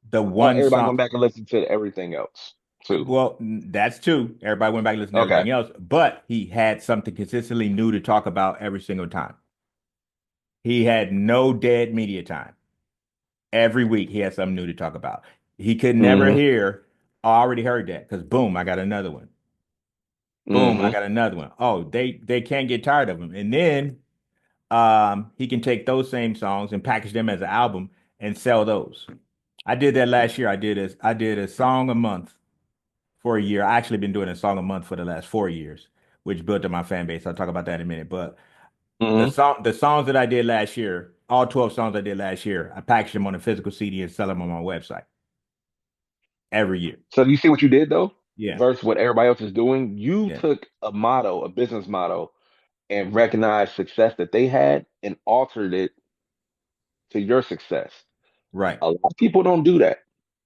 the one Everybody song, went back and listened to everything else too. well, that's true. Everybody went back and listened to Okay. everything else, but he had something consistently new to talk about every single time. He had no dead media time. Every week he had something new to talk about. He could never Hmm. hear, "Oh, I already heard that," because boom, I got another one. Boom, I Mm-hmm. got another one. Oh, they can't get tired of him. And then he can take those same songs and package them as an album and sell those. I did that last year. I did a song a month for a year. I actually been doing a song a month for the last 4 years, which built up my fan base. I'll talk about that in a minute. But Mm-hmm. the songs that I did last year, all 12 songs I did last year, I packaged them on a physical CD and sell them on my website every year. So do you see what you did though? Yeah, Versus what everybody else is doing. You yeah, took a motto, a business motto, and recognized success that they had and altered it to your success. right. A lot of people don't do that.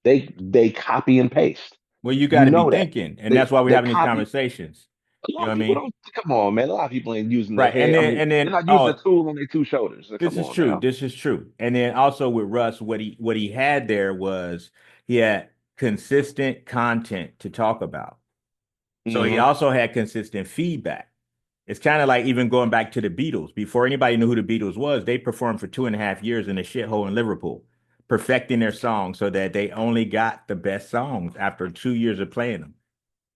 They copy and paste. Well, you got You to be know that. thinking, and They that's why we're they having these copy. conversations. A You lot know of what I people mean? don't come on, man. A lot of people ain't using their Right. head. I mean, And they're then not using the oh, tool on their two shoulders. So this come is on true. now. This is true. And then also with Russ, what he had there was he had consistent content to talk about. So he Hmm. also had consistent feedback. It's kind of like even going back to the Beatles. Before anybody knew who the Beatles was, they performed for 2.5 years in a shithole in Liverpool, perfecting their songs so that they only got the best songs after 2 years of playing them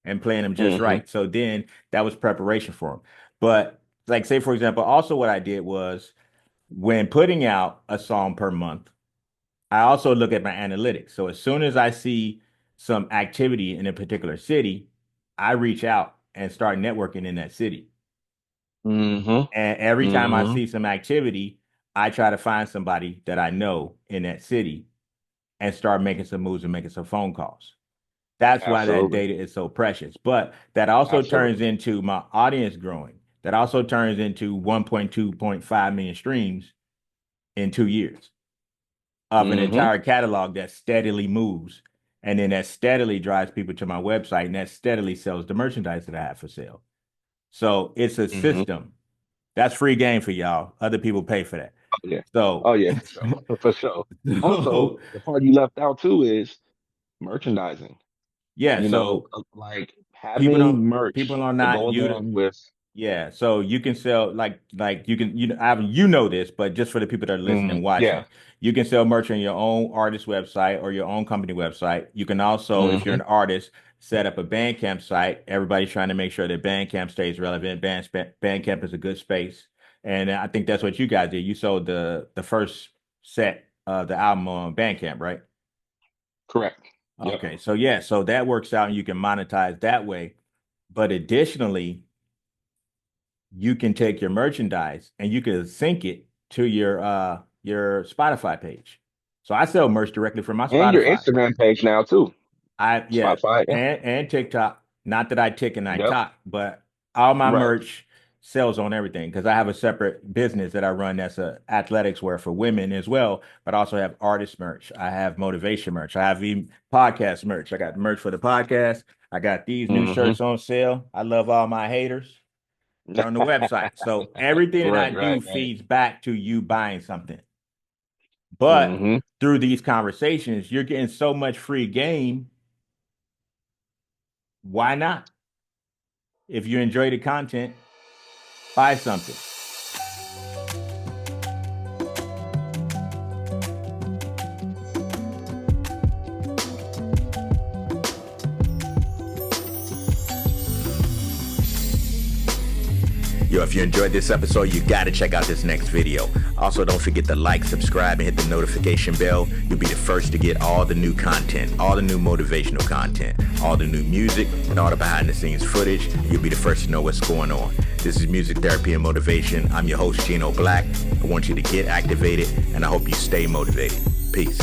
and playing them just Hmm. right. So then that was preparation for them. But like say for example, also what I did was when putting out a song per month, I also look at my analytics. So as soon as I see some activity in a particular city, I reach out and start networking in that city. Hmm. And every time I Hmm. see some activity, I try to find somebody that I know in that city and start making some moves and making some phone calls. That's why that Absolutely. data is so precious. But that also turns Absolutely. into my audience growing. That also turns into 1.2.5 million streams in 2 years of an Hmm. entire catalog that steadily moves. And then that steadily drives people to my website and that steadily sells the merchandise that I have for sale. So it's a Hmm. system. That's free game for y'all. Other people pay for that. Oh yeah. So, Oh yeah, for sure. For sure. Also, so the part you left out too is merchandising. yeah, You know, so like people having don't merch people are that not goes you on with. yeah, so you can sell like you can you know this, but just for the people that are listening and Yeah. watching, you can sell merch on your own artist website or your own company website. You can also, if you're Hmm. an artist, set up a Bandcamp site. Everybody's trying to make sure that Bandcamp stays relevant. Bandcamp is a good space, and I think that's what you guys did. You sold the first set of the album on Bandcamp, right? Correct. Yep. Okay, so yeah, so that works out, and you can monetize that way. But additionally, you can take your merchandise and you can sync it to your Spotify page. So I sell merch directly from my And your Spotify. Instagram page now too. I yeah, Spotify. Yeah. and TikTok. Not that I tick and I Yep. talk, but all my Right. merch sells on everything because I have a separate business that I run that's a athletics wear for women as well, but I also have artist merch. I have motivation merch. I have even podcast merch. I got merch for the podcast. I got these new Hmm. shirts on sale. I love all my haters. They're on the website. So everything that I Right. do Right. Right. feeds back to you buying something. But Hmm. through these conversations, you're getting so much free game. Why not? If you enjoy the content, buy something. Yo, if you enjoyed this episode, you got to check out this next video. Also, don't forget to like, subscribe, and hit the notification bell. You'll be the first to get all the new content, all the new motivational content, all the new music, and all the behind the scenes footage. You'll be the first to know what's going on. This is Music Therapy and Motivation. I'm your host, Gino Black. I want you to get activated, and I hope you stay motivated. Peace.